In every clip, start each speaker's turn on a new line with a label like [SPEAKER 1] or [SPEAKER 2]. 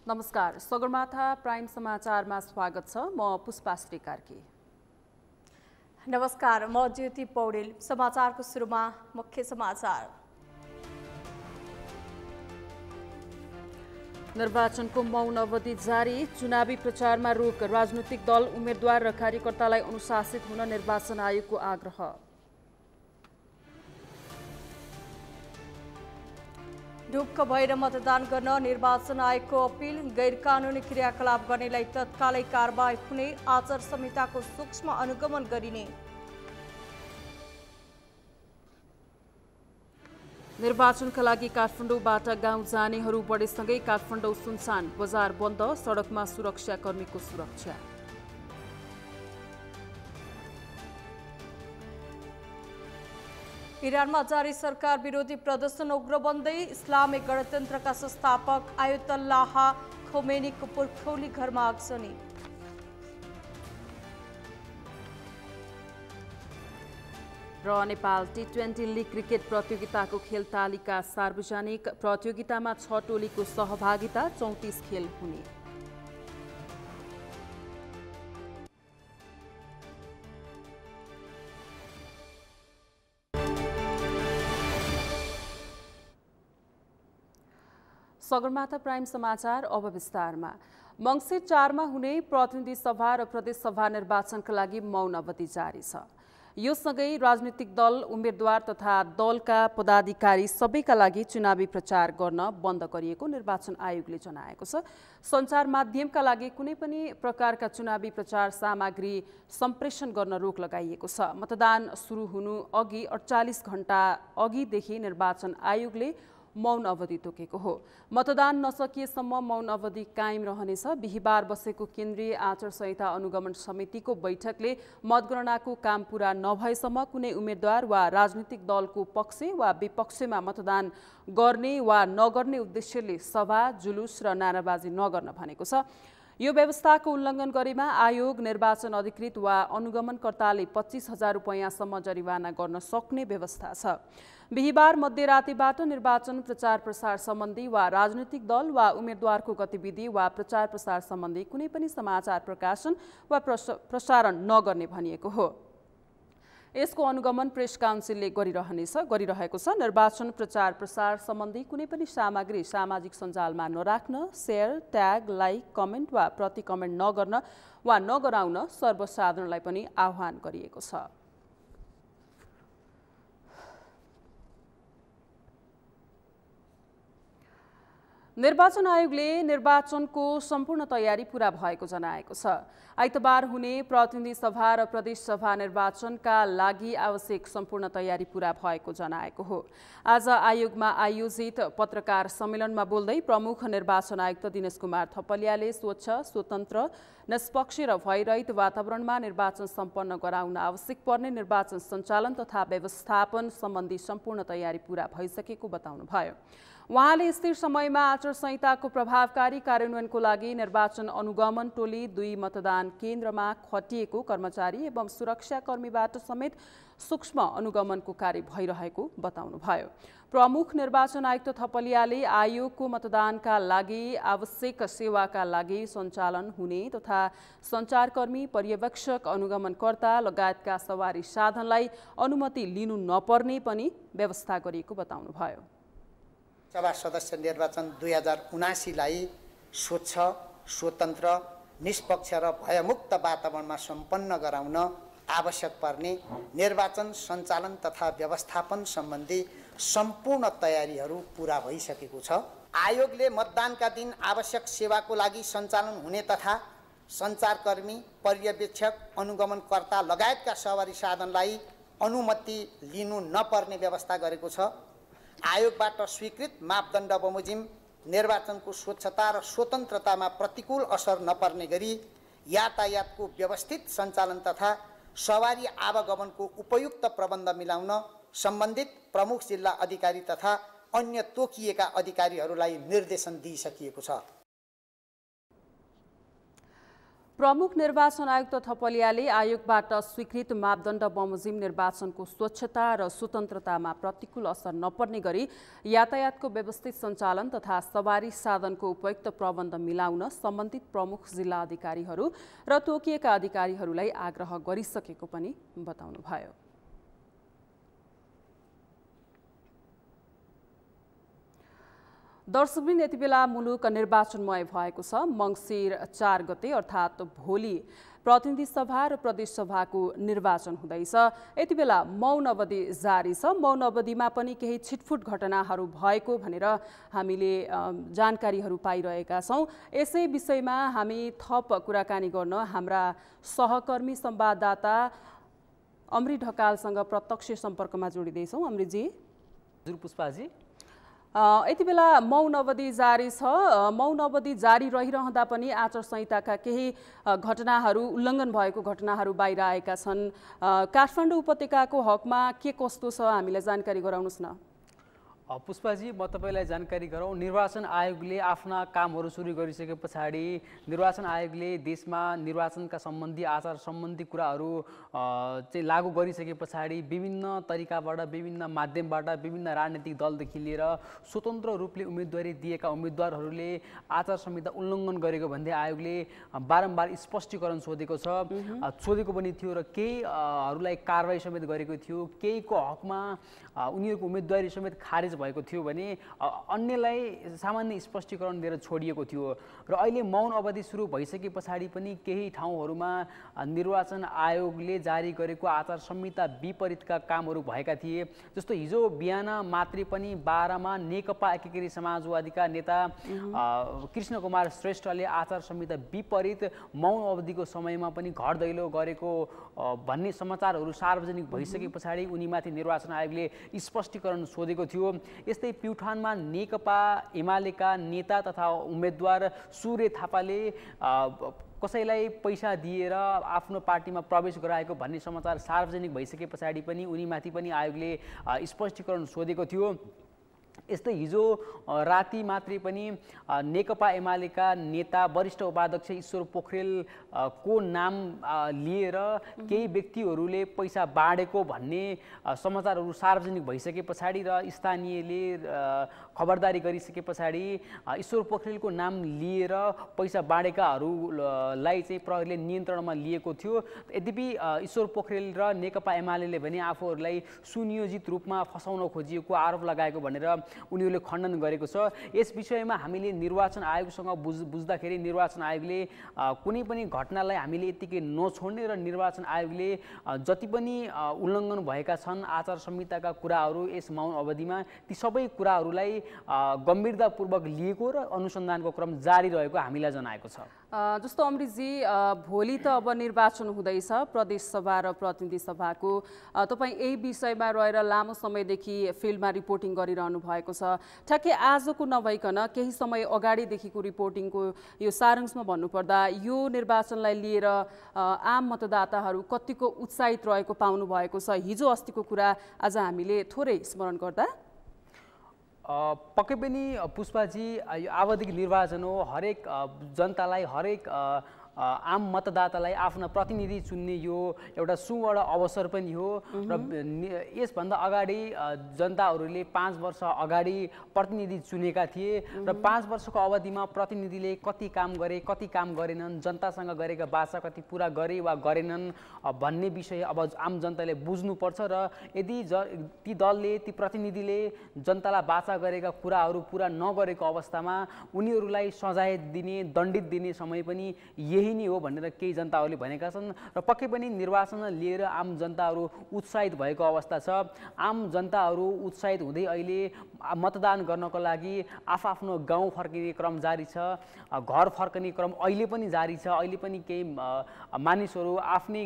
[SPEAKER 1] नमस्कार, सगरमाथा प्राइम समाचारमा स्वागत छ। म पुष्पा श्रीकार्की।
[SPEAKER 2] नमस्कार, म ज्योति पौडेल। समाचारको सुरुमा मुख्य समाचार।
[SPEAKER 1] निर्वाचनको मौन अवधि जारी, चुनावी प्रचारमा रोक, राजनीतिक दल, उम्मेद्वार र कार्यकर्तालाई अनुशासित हुन निर्वाचन आयोगको आग्रह।
[SPEAKER 2] ढुक्क भएर मतदान गर्न निर्वाचन आयोगको अपिल, गैरकानुनी क्रियाकलाप गर्नेलाई तत्कालै कारबाही हुने, आचार संहिताको सूक्ष्म अनुगमन गरिने।
[SPEAKER 1] निर्वाचनका लागि काठमाडौँबाट गाउँ जानेहरू बढेसँगै काठमाडौँ सुनसान, बजार बन्द, सडकमा सुरक्षाकर्मीको सुरक्षा।
[SPEAKER 2] इरानमा जारी सरकार विरोधी प्रदर्शन उग्र बन्दै, इस्लामिक गणतन्त्रका संस्थापक आयतुल्लाह खोमेनीको पुर्खौली घरमा आगजनी।
[SPEAKER 1] र नेपाल टी20 लिग क्रिकेट प्रतियोगिताको खेल तालिका सार्वजनिक, प्रतियोगितामा 6 टोलीको सहभागिता, 34 खेल हुने। सगरमाथा प्राइम समाचार अब विस्तारमा। मङ्सिर 4 मा हुने प्रतिनिधि सभा र प्रदेश सभा निर्वाचनका लागि मौन अवधि जारी छ। यो सँगै राजनीतिक दल, उम्मेद्वार तथा दलका पदाधिकारी सबैका लागि चुनावी प्रचार गर्न बन्द गरिएको निर्वाचन आयोगले जनाएको छ। सञ्चार माध्यमका लागि कुनै पनि प्रकारका चुनावी प्रचार सामग्री सम्प्रेषण गर्न रोक लगाइएको छ। मतदान सुरु हुनु अघि 48 घण्टा अघिदेखि निर्वाचन आयोगले मौन अवधि तोकेको हो। मतदान नसकिएसम्म मौन अवधि कायम रहनेछ। बिहिबार बसेको केन्द्रीय आचार संहिता अनुगमन समितिको बैठकले मतगणनाको काम पूरा नभएसम्म कुनै उम्मेद्वार वा राजनीतिक दलको पक्ष वा विपक्षमा मतदान गर्ने वा नगर्ने उद्देश्यले सभा, जुलुस र नाराबाजी नगर्न भनेको छ। यो व्यवस्थाको उल्लङ्घन गरेमा आयोग निर्वाचन अधिकृत वा अनुगमनकर्ताले 25,000 रुपैयाँसम्म जरिवाना गर्न सक्ने व्यवस्था छ। बिहिबार मध्यरातिबाट निर्वाचन प्रचार प्रसार सम्बन्धी वा राजनीतिक दल वा उम्मेद्वारको गतिविधि वा प्रचार प्रसार सम्बन्धी कुनै पनि समाचार प्रकाशन वा प्रसारण नगर्ने भनिएको हो। यसको अनुगमन प्रेस काउन्सिलले गरिरहेको छ। निर्वाचन प्रचार प्रसार सम्बन्धी कुनै पनि सामग्री सामाजिक सञ्जालमा नराख्न, शेयर, ट्याग, लाइक, कमेन्ट वा प्रति कमेन्ट नगर्न वा नगराउन सर्वसाधारणलाई पनि आह्वान गरिएको छ। निर्वाचन आयोगले निर्वाचनको सम्पूर्ण तयारी पूरा भएको जनाएको छ। आइतबार हुने प्रतिनिधि सभा र प्रदेश सभा निर्वाचनका लागि आवश्यक सम्पूर्ण तयारी पूरा भएको जनाएको हो। आज आयोगमा आयोजित पत्रकार सम्मेलनमा बोल्दै प्रमुख निर्वाचन आयुक्त दिनेश कुमार थपलियाले स्वच्छ, स्वतन्त्र, निष्पक्ष र भयरहित वातावरणमा निर्वाचन सम्पन्न गराउन आवश्यक पर्ने निर्वाचन सञ्चालन तथा व्यवस्थापन सम्बन्धी सम्पूर्ण तयारी पूरा भइसकेको बताउनुभयो। उहाँले स्थिर समयमा आचार संहिताको प्रभावकारी कार्यान्वयनको लागि निर्वाचन अनुगमन टोली, 2 मतदान केन्द्रमा खटिएको कर्मचारी एवं सुरक्षाकर्मीबाट समेत सूक्ष्म अनुगमनको कार्य भइरहेको बताउनुभयो। प्रमुख निर्वाचन आयुक्त थपलियाले आयोगको मतदानका लागि आवश्यक सेवाका लागि सञ्चालन हुने तथा सञ्चारकर्मी, पर्यवेक्षक, अनुगमनकर्ता लगायतका सवारी साधनलाई अनुमति लिनु नपर्ने पनि व्यवस्था गरिएको बताउनुभयो।
[SPEAKER 3] सभा सदस्य निर्वाचन 2079लाई स्वच्छ, स्वतन्त्र, निष्पक्ष र भयमुक्त वातावरणमा सम्पन्न गराउन आवश्यक पर्ने निर्वाचन सञ्चालन तथा व्यवस्थापन सम्बन्धी सम्पूर्ण तयारीहरू पूरा भइसकेको छ। आयोगले मतदानका दिन आवश्यक सेवाको लागि सञ्चालन हुने तथा सञ्चारकर्मी, पर्यवेक्षक, अनुगमनकर्ता लगायतका सवारी साधनलाई अनुमति लिनु नपर्ने व्यवस्था गरेको छ। आयोगबाट स्वीकृत मापदण्ड बमोजिम निर्वाचनको स्वच्छता र स्वतन्त्रतामा प्रतिकूल असर नपर्ने गरी यातायातको व्यवस्थित सञ्चालन तथा सवारी आवागमनको उपयुक्त प्रबन्ध मिलाउन सम्बन्धित प्रमुख जिल्ला अधिकारी तथा अन्य तोकिएका अधिकारीहरूलाई निर्देशन दिइसकिएको छ।
[SPEAKER 1] प्रमुख निर्वाचन आयुक्त थपलियाले आयोगबाट स्वीकृत मापदण्ड बमोजिम निर्वाचनको स्वच्छता र स्वतन्त्रतामा प्रतिकूल असर नपर्ने गरी यातायातको व्यवस्थित सञ्चालन तथा सवारी साधनको उपयुक्त प्रबन्ध मिलाउन सम्बन्धित प्रमुख जिल्ला अधिकारीहरू र तोकिएका अधिकारीहरूलाई आग्रह गरिसकेको पनि बताउनुभयो। दर्शकवृन्द, यति बेला मुलुक निर्वाचनमय भएको छ। मङ्सिर 4 गते अर्थात् भोलि प्रतिनिधि सभा र प्रदेश सभाको निर्वाचन हुँदैछ। यति बेला मौन अवधि जारी छ। मौन अवधिमा पनि केही छिटफुट घटनाहरू भएको भनेर हामीले जानकारीहरू पाइरहेका छौँ। यसै विषयमा हामी थप कुराकानी गर्न हाम्रा सहकर्मी संवाददाता अमृ ढकालसँग प्रत्यक्ष सम्पर्कमा जोडिँदैछौँ। अमृतजी।
[SPEAKER 4] हजुर पुष्पाजी,
[SPEAKER 1] यति बेला मौन अवधि जारी छ। मौन अवधि जारी रहिरहँदा पनि आचार संहिताका केही घटनाहरू उल्लङ्घन भएको घटनाहरू बाहिर आएका छन्। काठमाडौँ उपत्यकाको हकमा के कस्तो छ हामीलाई जानकारी गराउनुहोस् न।
[SPEAKER 4] पुष्पाजी, म तपाईँलाई जानकारी गराउँ। निर्वाचन आयोगले आफ्ना कामहरू सुरु गरिसके पछाडि निर्वाचन आयोगले देशमा निर्वाचनका सम्बन्धी आचार सम्बन्धी कुराहरू चाहिँ लागू गरिसके पछाडि विभिन्न तरिकाबाट, विभिन्न माध्यमबाट, विभिन्न राजनीतिक दलदेखि लिएर स्वतन्त्र रूपले उम्मेदवारी दिएका उम्मेदवारहरूले आचार संहिता उल्लङ्घन गरेको भन्दै आयोगले बारम्बार स्पष्टीकरण सोधेको पनि थियो र केहीहरूलाई कारबाही समेत गरेको थियो। केहीको हकमा उनीहरूको उम्मेदवारी समेत खारेज भएको थियो भने अन्यलाई सामान्य स्पष्टीकरण दिएर छोडिएको थियो। र अहिले मौन अवधि सुरु भइसके पछाडि पनि केही ठाउँहरूमा निर्वाचन आयोगले जारी गरेको आचार संहिता विपरीतका कामहरू भएका थिए। जस्तो हिजो बिहान मात्रै पनि बाह्रमा नेकपा एकीकृत समाजवादीका नेता कृष्ण कुमार श्रेष्ठले आचार संहिता विपरीत मौन अवधिको समयमा पनि घर दैलो गरेको भन्ने समाचारहरू सार्वजनिक भइसके पछाडि उनीमाथि निर्वाचन आयोगले स्पष्टीकरण सोधेको थियो। यस्तै प्युठानमा नेकपा एमालेका नेता तथा उम्मेदवार सूर्य थापाले कसैलाई पैसा दिएर आफ्नो पार्टीमा प्रवेश गराएको भन्ने समाचार सार्वजनिक भइसके पछाडि पनि उनीमाथि पनि आयोगले स्पष्टीकरण सोधेको थियो। यस्तै हिजो राति मात्रै पनि नेकपा एमालेका नेता वरिष्ठ उपाध्यक्ष ईश्वर पोखरेल को नाम लिएर केही व्यक्तिहरूले पैसा बाँडेको भन्ने समाचारहरू सार्वजनिक भइसके पछाडि र स्थानीयले खबरदारी गरिसके पछाडि ईश्वर पोखरेलको नाम लिएर पैसा बाँडेकाहरूलाई चाहिँ प्रहरीले नियन्त्रणमा लिएको थियो। यद्यपि ईश्वर पोखरेल र नेकपा एमाले भने आफूहरूलाई सुनियोजित रूपमा फसाउन खोजिएको आरोप लगाएको भनेर उनीहरूले खण्डन गरेको छ। यस विषयमा हामीले निर्वाचन आयोगसँग बुझ्दाखेरि निर्वाचन आयोगले कुनै पनि घटनालाई हामीले यतिकै नछोड्ने र निर्वाचन आयोगले जति पनि उल्लङ्घन भएका छन् आचार संहिताका कुराहरू यस मौन अवधिमा ती सबै कुराहरूलाई गम्भीरतापूर्वक लिएको र अनुसन्धानको क्रम जारी रहेको हामीलाई जनाएको छ।
[SPEAKER 1] जस्तो अमृतजी, भोलि त अब निर्वाचन हुँदैछ प्रदेश सभा र प्रतिनिधि सभाको। तपाईँ यही विषयमा रहेर लामो समयदेखि फिल्डमा रिपोर्टिङ गरिरहनु भएको छ। ठ्याक्कै आजको नभइकन केही समय अगाडिदेखिको रिपोर्टिङको यो सारांशमा भन्नुपर्दा यो निर्वाचनलाई लिएर आम मतदाताहरू कतिको उत्साहित रहेको पाउनु भएको छ? हिजो अस्तिको कुरा आज हामीले थोरै स्मरण गर्दा
[SPEAKER 4] पक्कै पनि पुष्पाजी, यो आवधिक निर्वाचन हो। हरेक जनतालाई, हरेक आम मतदातालाई आफ्ना प्रतिनिधि चुन्ने यो एउटा सुवर्ण अवसर पनि हो। र यसभन्दा अगाडि जनताहरूले 5 वर्ष अगाडि प्रतिनिधि चुनेका थिए र 5 वर्षको अवधिमा प्रतिनिधिले कति काम गरे, कति काम गरेनन्, जनतासँग गरेका वाचा कति पुरा गरे वा गरेनन् भन्ने विषय अब आम जनताले बुझ्नुपर्छ। र यदि ती दलले, ती प्रतिनिधिले जनतालाई वाचा गरेका कुराहरू पुरा नगरेको अवस्थामा उनीहरूलाई सजाय दिने, दण्डित दिने समय पनि यही नै हो भनेर केही जनताहरूले भनेका छन्। र पक्कै पनि निर्वाचन लिएर आम जनताहरू उत्साहित भएको अवस्था छ। आम जनताहरू उत्साहित हुँदै अहिले मतदान गर्नको लागि आफ्नो गाउँ फर्किने क्रम जारी छ, घर फर्कने क्रम अहिले पनि जारी छ। अहिले पनि केही मानिसहरू आफ्नै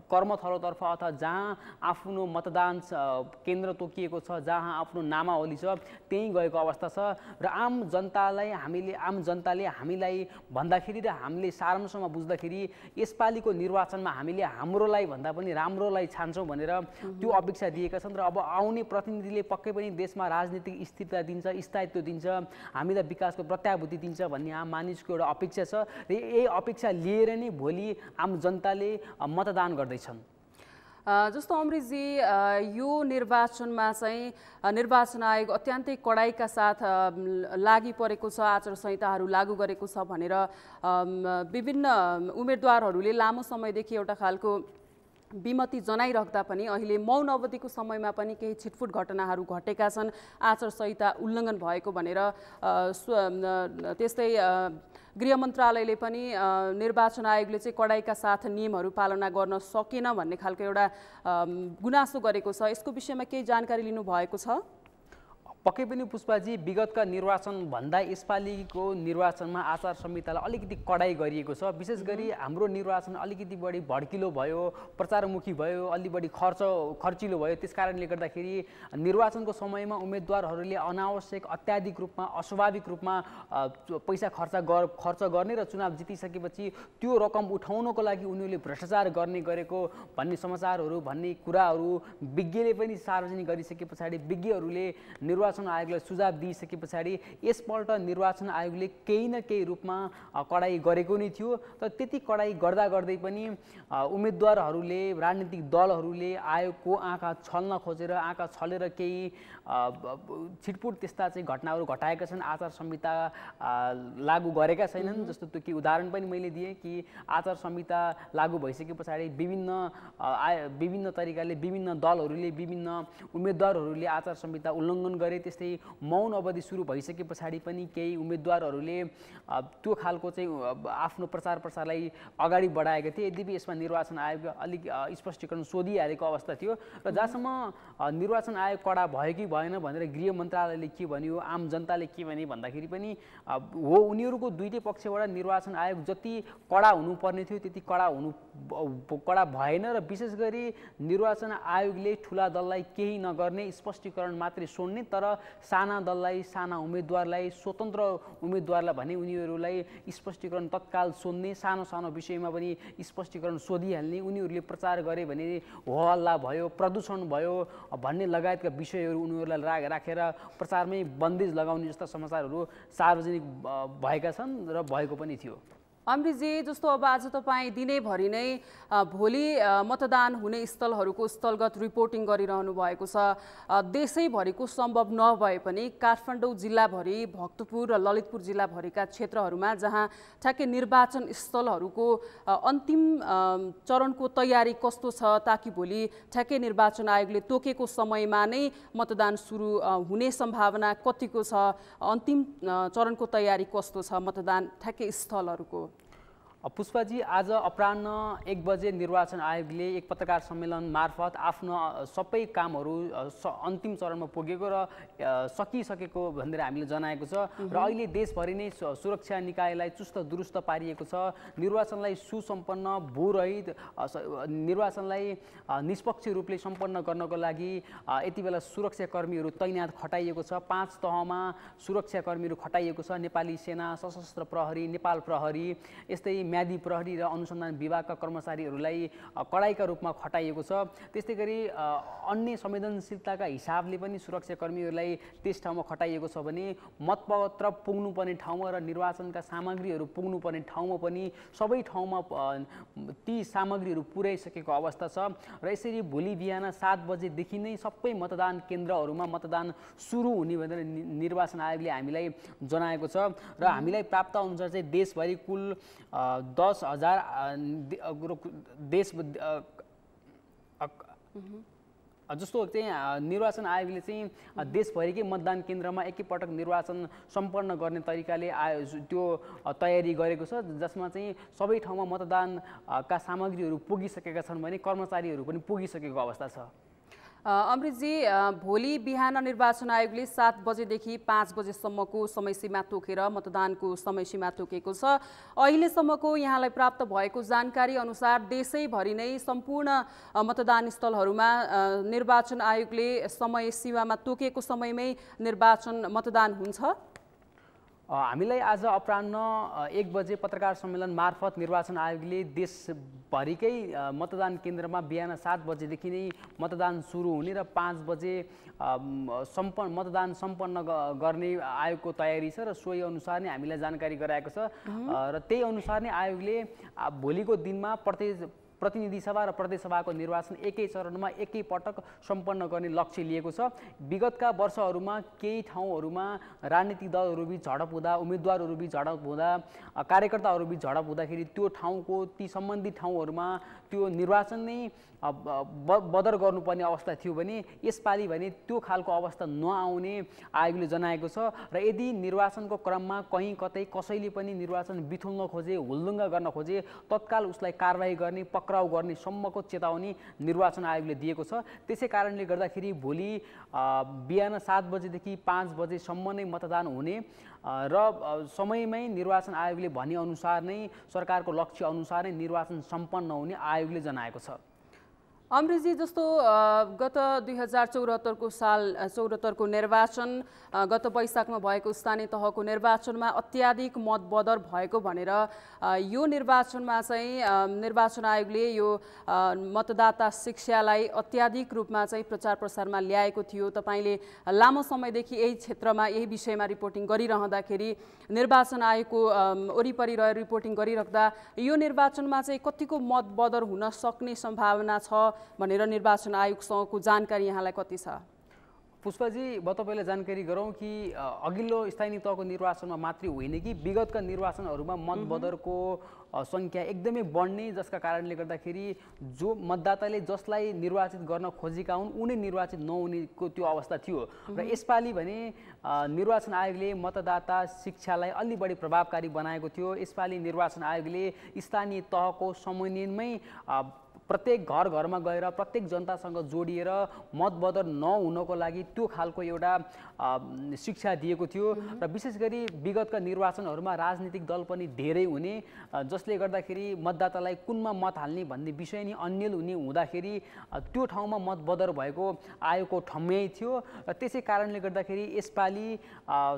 [SPEAKER 4] कर्मथलोतर्फ अथवा जहाँ आफ्नो मतदान केन्द्र तोकिएको छ, जहाँ आफ्नो नामावली छ त्यहीँ गएको अवस्था छ। र आम जनताले हामीलाई भन्दाखेरि र हामीले सारांशमा बुझ्दाखेरि यसपालिको निर्वाचनमा हामीले हाम्रोलाई भन्दा पनि राम्रोलाई छान्छौँ भनेर त्यो अपेक्षा दिएका छन्। र अब आउने प्रतिनिधिले पक्कै पनि देशमा राजनीतिक राजनीतिक स्थिरता दिन्छ, स्थायित्व दिन्छ, हामीलाई विकासको प्रत्याभूति दिन्छ भन्ने आम मानिसको एउटा अपेक्षा छ र यही अपेक्षा लिएर नै भोलि आम जनताले मतदान गर्दैछन्।
[SPEAKER 1] जस्तो अमृतजी यो निर्वाचनमा चाहिँ निर्वाचन आयोग अत्यन्तै कडाइका साथ लागि परेको छ, आचार संहिताहरू लागू गरेको छ भनेर विभिन्न उम्मेदवारहरूले लामो समयदेखि एउटा खालको विमति जनाइराख्दा पनि अहिले मौन अवधिको समयमा पनि केही छिटफुट घटनाहरू घटेका छन्, आचार संहिता उल्लङ्घन भएको भनेर त्यस्तै गृह मन्त्रालयले पनि निर्वाचन आयोगले चाहिँ कडाइका साथ नियमहरू पालना गर्न सकेन भन्ने खालको एउटा गुनासो गरेको छ। यसको विषयमा केही जानकारी लिनुभएको छ?
[SPEAKER 4] पक्कै पनि पुष्पाजी, विगतका निर्वाचनभन्दा यसपालिको निर्वाचनमा आचार संहितालाई अलिकति कडाइ गरिएको छ। विशेष गरी हाम्रो निर्वाचन अलिकति बढी भड्किलो भयो, प्रचारमुखी भयो, अलि बढी खर्चिलो भयो। त्यस कारणले गर्दाखेरि निर्वाचनको समयमा उम्मेदवारहरूले अनावश्यक अत्याधिक रूपमा अस्वाभाविक रूपमा पैसा खर्च गर्ने र चुनाव जितिसकेपछि त्यो रकम उठाउनको लागि उनीहरूले भ्रष्टाचार गरेको भन्ने समाचारहरू भन्ने कुराहरू विज्ञले पनि सार्वजनिक गरिसके पछाडि विज्ञहरूले निर्वाचन आयोगलाई सुझाव दिइसके पछाडि यसपल्ट निर्वाचन आयोगले केही न केही रूपमा कडाइ गरेको नै थियो। तर त्यति कडाइ गर्दै पनि उम्मेदवारहरूले, राजनीतिक दलहरूले आयोगको आँखा छल्न खोजेर, आँखा छलेर केही छिटपुट त्यस्ता चाहिँ घटनाहरू घटाएका छन्। आचार संहिता लागू गरेका छैनन्। जस्तो त्यो कि उदाहरण पनि मैले दिएँ कि आचार संहिता लागू भइसके पछाडि विभिन्न तरिकाले विभिन्न दलहरूले, विभिन्न उम्मेदवारहरूले आचार संहिता उल्लङ्घन गरे। त्यस्तै मौन अवधि सुरु भइसके पछाडि पनि केही उम्मेदवारहरूले त्यो खालको चाहिँ आफ्नो प्रचारलाई अगाडि बढाएका थिए। यद्यपि यसमा निर्वाचन आयोग अलिक स्पष्टीकरण सोधिहालेको अवस्था थियो र जहाँसम्म निर्वाचन आयोग कडा भयो कि भएन भनेर गृह मन्त्रालयले के भन्यो, आम जनताले के भने भन्दाखेरि पनि हो, उनीहरूको दुईटै पक्षबाट निर्वाचन आयोग जति कडा हुनुपर्ने थियो त्यति कडा भएन र विशेष गरी निर्वाचन आयोगले ठुला दललाई केही नगर्ने स्पष्टीकरण मात्रै सुन्ने, तर साना दललाई, साना उम्मेदवारलाई, स्वतन्त्र उम्मेदवारलाई भने उनीहरूलाई स्पष्टीकरण तत्काल सोध्ने, सानो विषयमा पनि स्पष्टीकरण सोधिहाल्ने, उनीहरूले प्रचार गरे भने होहल्ला भयो, प्रदूषण भयो भन्ने लगायतका विषयहरू उनीहरूलाई राखेर प्रचारमै बन्देज लगाउने जस्ता समाचारहरू सार्वजनिक भएका छन् र भएको पनि थियो।
[SPEAKER 1] अमृतजी, जस्तो अब आज तपाईँ दिनैभरि नै भोलि मतदान हुने स्थलहरूको स्थलगत रिपोर्टिङ गरिरहनु भएको छ। देशैभरिको सम्भव नभए पनि काठमाडौँ जिल्लाभरि, भक्तपुर र ललितपुर जिल्लाभरिका क्षेत्रहरूमा जहाँ ठ्याक्कै निर्वाचन स्थलहरूको अन्तिम चरणको तयारी कस्तो छ, ताकि भोलि ठ्याक्कै निर्वाचन आयोगले तोकेको समयमा नै मतदान सुरु हुने सम्भावना कतिको छ, अन्तिम चरणको तयारी कस्तो छ मतदान ठ्याक्कै स्थलहरूको?
[SPEAKER 4] पुष्पाजी, आज अपराह्न 1 बजे निर्वाचन आयोगले एक पत्रकार सम्मेलन मार्फत आफ्नो सबै कामहरू अन्तिम चरणमा पुगेको र सकिसकेको भनेर हामीले जनाएको छ र अहिले देशभरि नै सुरक्षा निकायलाई चुस्त दुरुस्त पारिएको छ। निर्वाचनलाई सुसम्पन्न, भूरहित निर्वाचनलाई निष्पक्ष रूपले सम्पन्न गर्नको लागि यति बेला सुरक्षाकर्मीहरू तैनात खटाइएको छ। 5 तहमा सुरक्षाकर्मीहरू खटाइएको छ। नेपाली सेना, सशस्त्र प्रहरी, नेपाल प्रहरी, यस्तै म्यादी प्रहरी र अनुसन्धान विभागका कर्मचारीहरूलाई कडाइका रूपमा खटाइएको छ। त्यस्तै गरी अन्य संवेदनशीलताका हिसाबले पनि सुरक्षाकर्मीहरूलाई त्यस ठाउँमा खटाइएको छ भने मतपत्र पुग्नुपर्ने ठाउँमा र निर्वाचनका सामग्रीहरू पुग्नुपर्ने ठाउँमा पनि सबै ठाउँमा ती सामग्रीहरू पुर्याइसकेको अवस्था छ र यसरी भोलि बिहान 7 बजेदेखि नै सबै मतदान केन्द्रहरूमा मतदान सुरु हुने भनेर निर्वाचन आयोगले हामीलाई जनाएको छ र हामीलाई प्राप्त अनुसार चाहिँ देशभरि कुल 10,000 देश जस्तो चाहिँ निर्वाचन आयोगले चाहिँ देशभरिकै मतदान केन्द्रमा एकैपटक निर्वाचन सम्पन्न गर्ने तरिकाले त्यो तयारी गरेको छ, जसमा चाहिँ सबै ठाउँमा मतदानका सामग्रीहरू पुगिसकेका छन् भने कर्मचारीहरू पनि पुगिसकेको अवस्था छ।
[SPEAKER 1] अमृतजी, भोलि बिहान निर्वाचन आयोगले 7 बजेदेखि 5 बजेसम्मको समयसीमा तोकेर मतदानको समयसीमा तोकेको छ। अहिलेसम्मको यहाँलाई प्राप्त भएको जानकारी अनुसार देशैभरि नै सम्पूर्ण मतदान स्थलहरूमा निर्वाचन आयोगले समयसीमामा तोकेको समयमै मतदान हुन्छ?
[SPEAKER 4] हामीलाई आज अपराह्न 1 बजे पत्रकार सम्मेलन मार्फत निर्वाचन आयोगले देशभरिकै मतदान केन्द्रमा बिहान 7 बजेदेखि नै मतदान सुरु हुने र 5 बजे मतदान सम्पन्न गर्ने आयोगको तयारी छ र सोही अनुसार नै हामीलाई जानकारी गराएको छ र त्यही अनुसार नै आयोगले भोलिको दिनमा प्रतिनिधि सभा र प्रदेश सभाको निर्वाचन एकै चरणमा एकै पटक सम्पन्न गर्ने लक्ष्य लिएको छ। विगतका वर्षहरूमा केही ठाउँहरूमा राजनीतिक दलहरूबीच झडप हुँदा, उम्मेदवारहरूबीच झडप हुँदा, कार्यकर्ताहरूबीच झडप हुँदाखेरि त्यो ठाउँको ती सम्बन्धित ठाउँहरूमा त्यो निर्वाचन नै बदर गर्नुपर्ने अवस्था थियो भने यसपालि भने त्यो खालको अवस्था नआउने आयोगले जनाएको छ र यदि निर्वाचनको क्रममा कहीँ कतै कसैले पनि निर्वाचन बिथुल्न खोजे, हुलदुङ्गा गर्न खोजे तत्काल उसलाई कारबाही गर्ने, पक्राउ गर्ने सम्मको चेतावनी निर्वाचन आयोगले दिएको छ। त्यसै कारणले गर्दाखेरि भोलि बिहान 7 बजेदेखि 5 बजेसम्म नै मतदान हुने र समयमै निर्वाचन आयोगले भनेअनुसार नै सरकारको लक्ष्य अनुसार नै निर्वाचन सम्पन्न हुने आयोगले जनाएको छ।
[SPEAKER 1] अमृतजी, जस्तो गत 2074 को निर्वाचन गत वैशाखमा भएको स्थानीय तहको निर्वाचनमा अत्याधिक मतबदर भएको भनेर यो निर्वाचनमा चाहिँ निर्वाचन आयोगले यो मतदाता शिक्षालाई अत्याधिक रूपमा चाहिँ प्रचार प्रसारमा ल्याएको थियो। तपाईले लामो समयदेखि यही क्षेत्रमा यही विषयमा रिपोर्टिङ गरिरहँदाखेरि निर्वाचन आयोगको वरिपरि रहेर रिपोर्टिङ गरिराख्दा यो निर्वाचनमा चाहिँ कतिको मतबदर हुन सक्ने सम्भावना छ भनेर निर्वाचन आयोगसँगको जानकारी यहाँलाई कति छ?
[SPEAKER 4] पुष्पाजी, म तपाईँलाई जानकारी गरौँ कि अघिल्लो स्थानीय तहको निर्वाचनमा मात्रै होइन कि विगतका निर्वाचनहरूमा मतबदरको सङ्ख्या एकदमै बढ्ने, जसका कारणले गर्दाखेरि जो मतदाताले जसलाई निर्वाचित गर्न खोजेका हुन् उनी निर्वाचित नहुनेको त्यो अवस्था थियो र यसपालि भने निर्वाचन आयोगले मतदाता शिक्षालाई अलि बढी प्रभावकारी बनाएको थियो। यसपालि निर्वाचन आयोगले स्थानीय तहको समन्वयमै प्रत्येक घर घरमा गएर प्रत्येक जनतासँग जोडिएर मतबदर नहुनको लागि त्यो खालको एउटा शिक्षा दिएको थियो र विशेष गरी विगतका निर्वाचनहरूमा राजनीतिक दल पनि धेरै हुने, जसले गर्दाखेरि मतदातालाई कुनमा मत हाल्ने भन्ने विषय नै अन्यल हुने हुँदाखेरि त्यो ठाउँमा मतबदर भएको आयोगको ठम्याइ थियो र त्यसै कारणले गर्दाखेरि यसपालि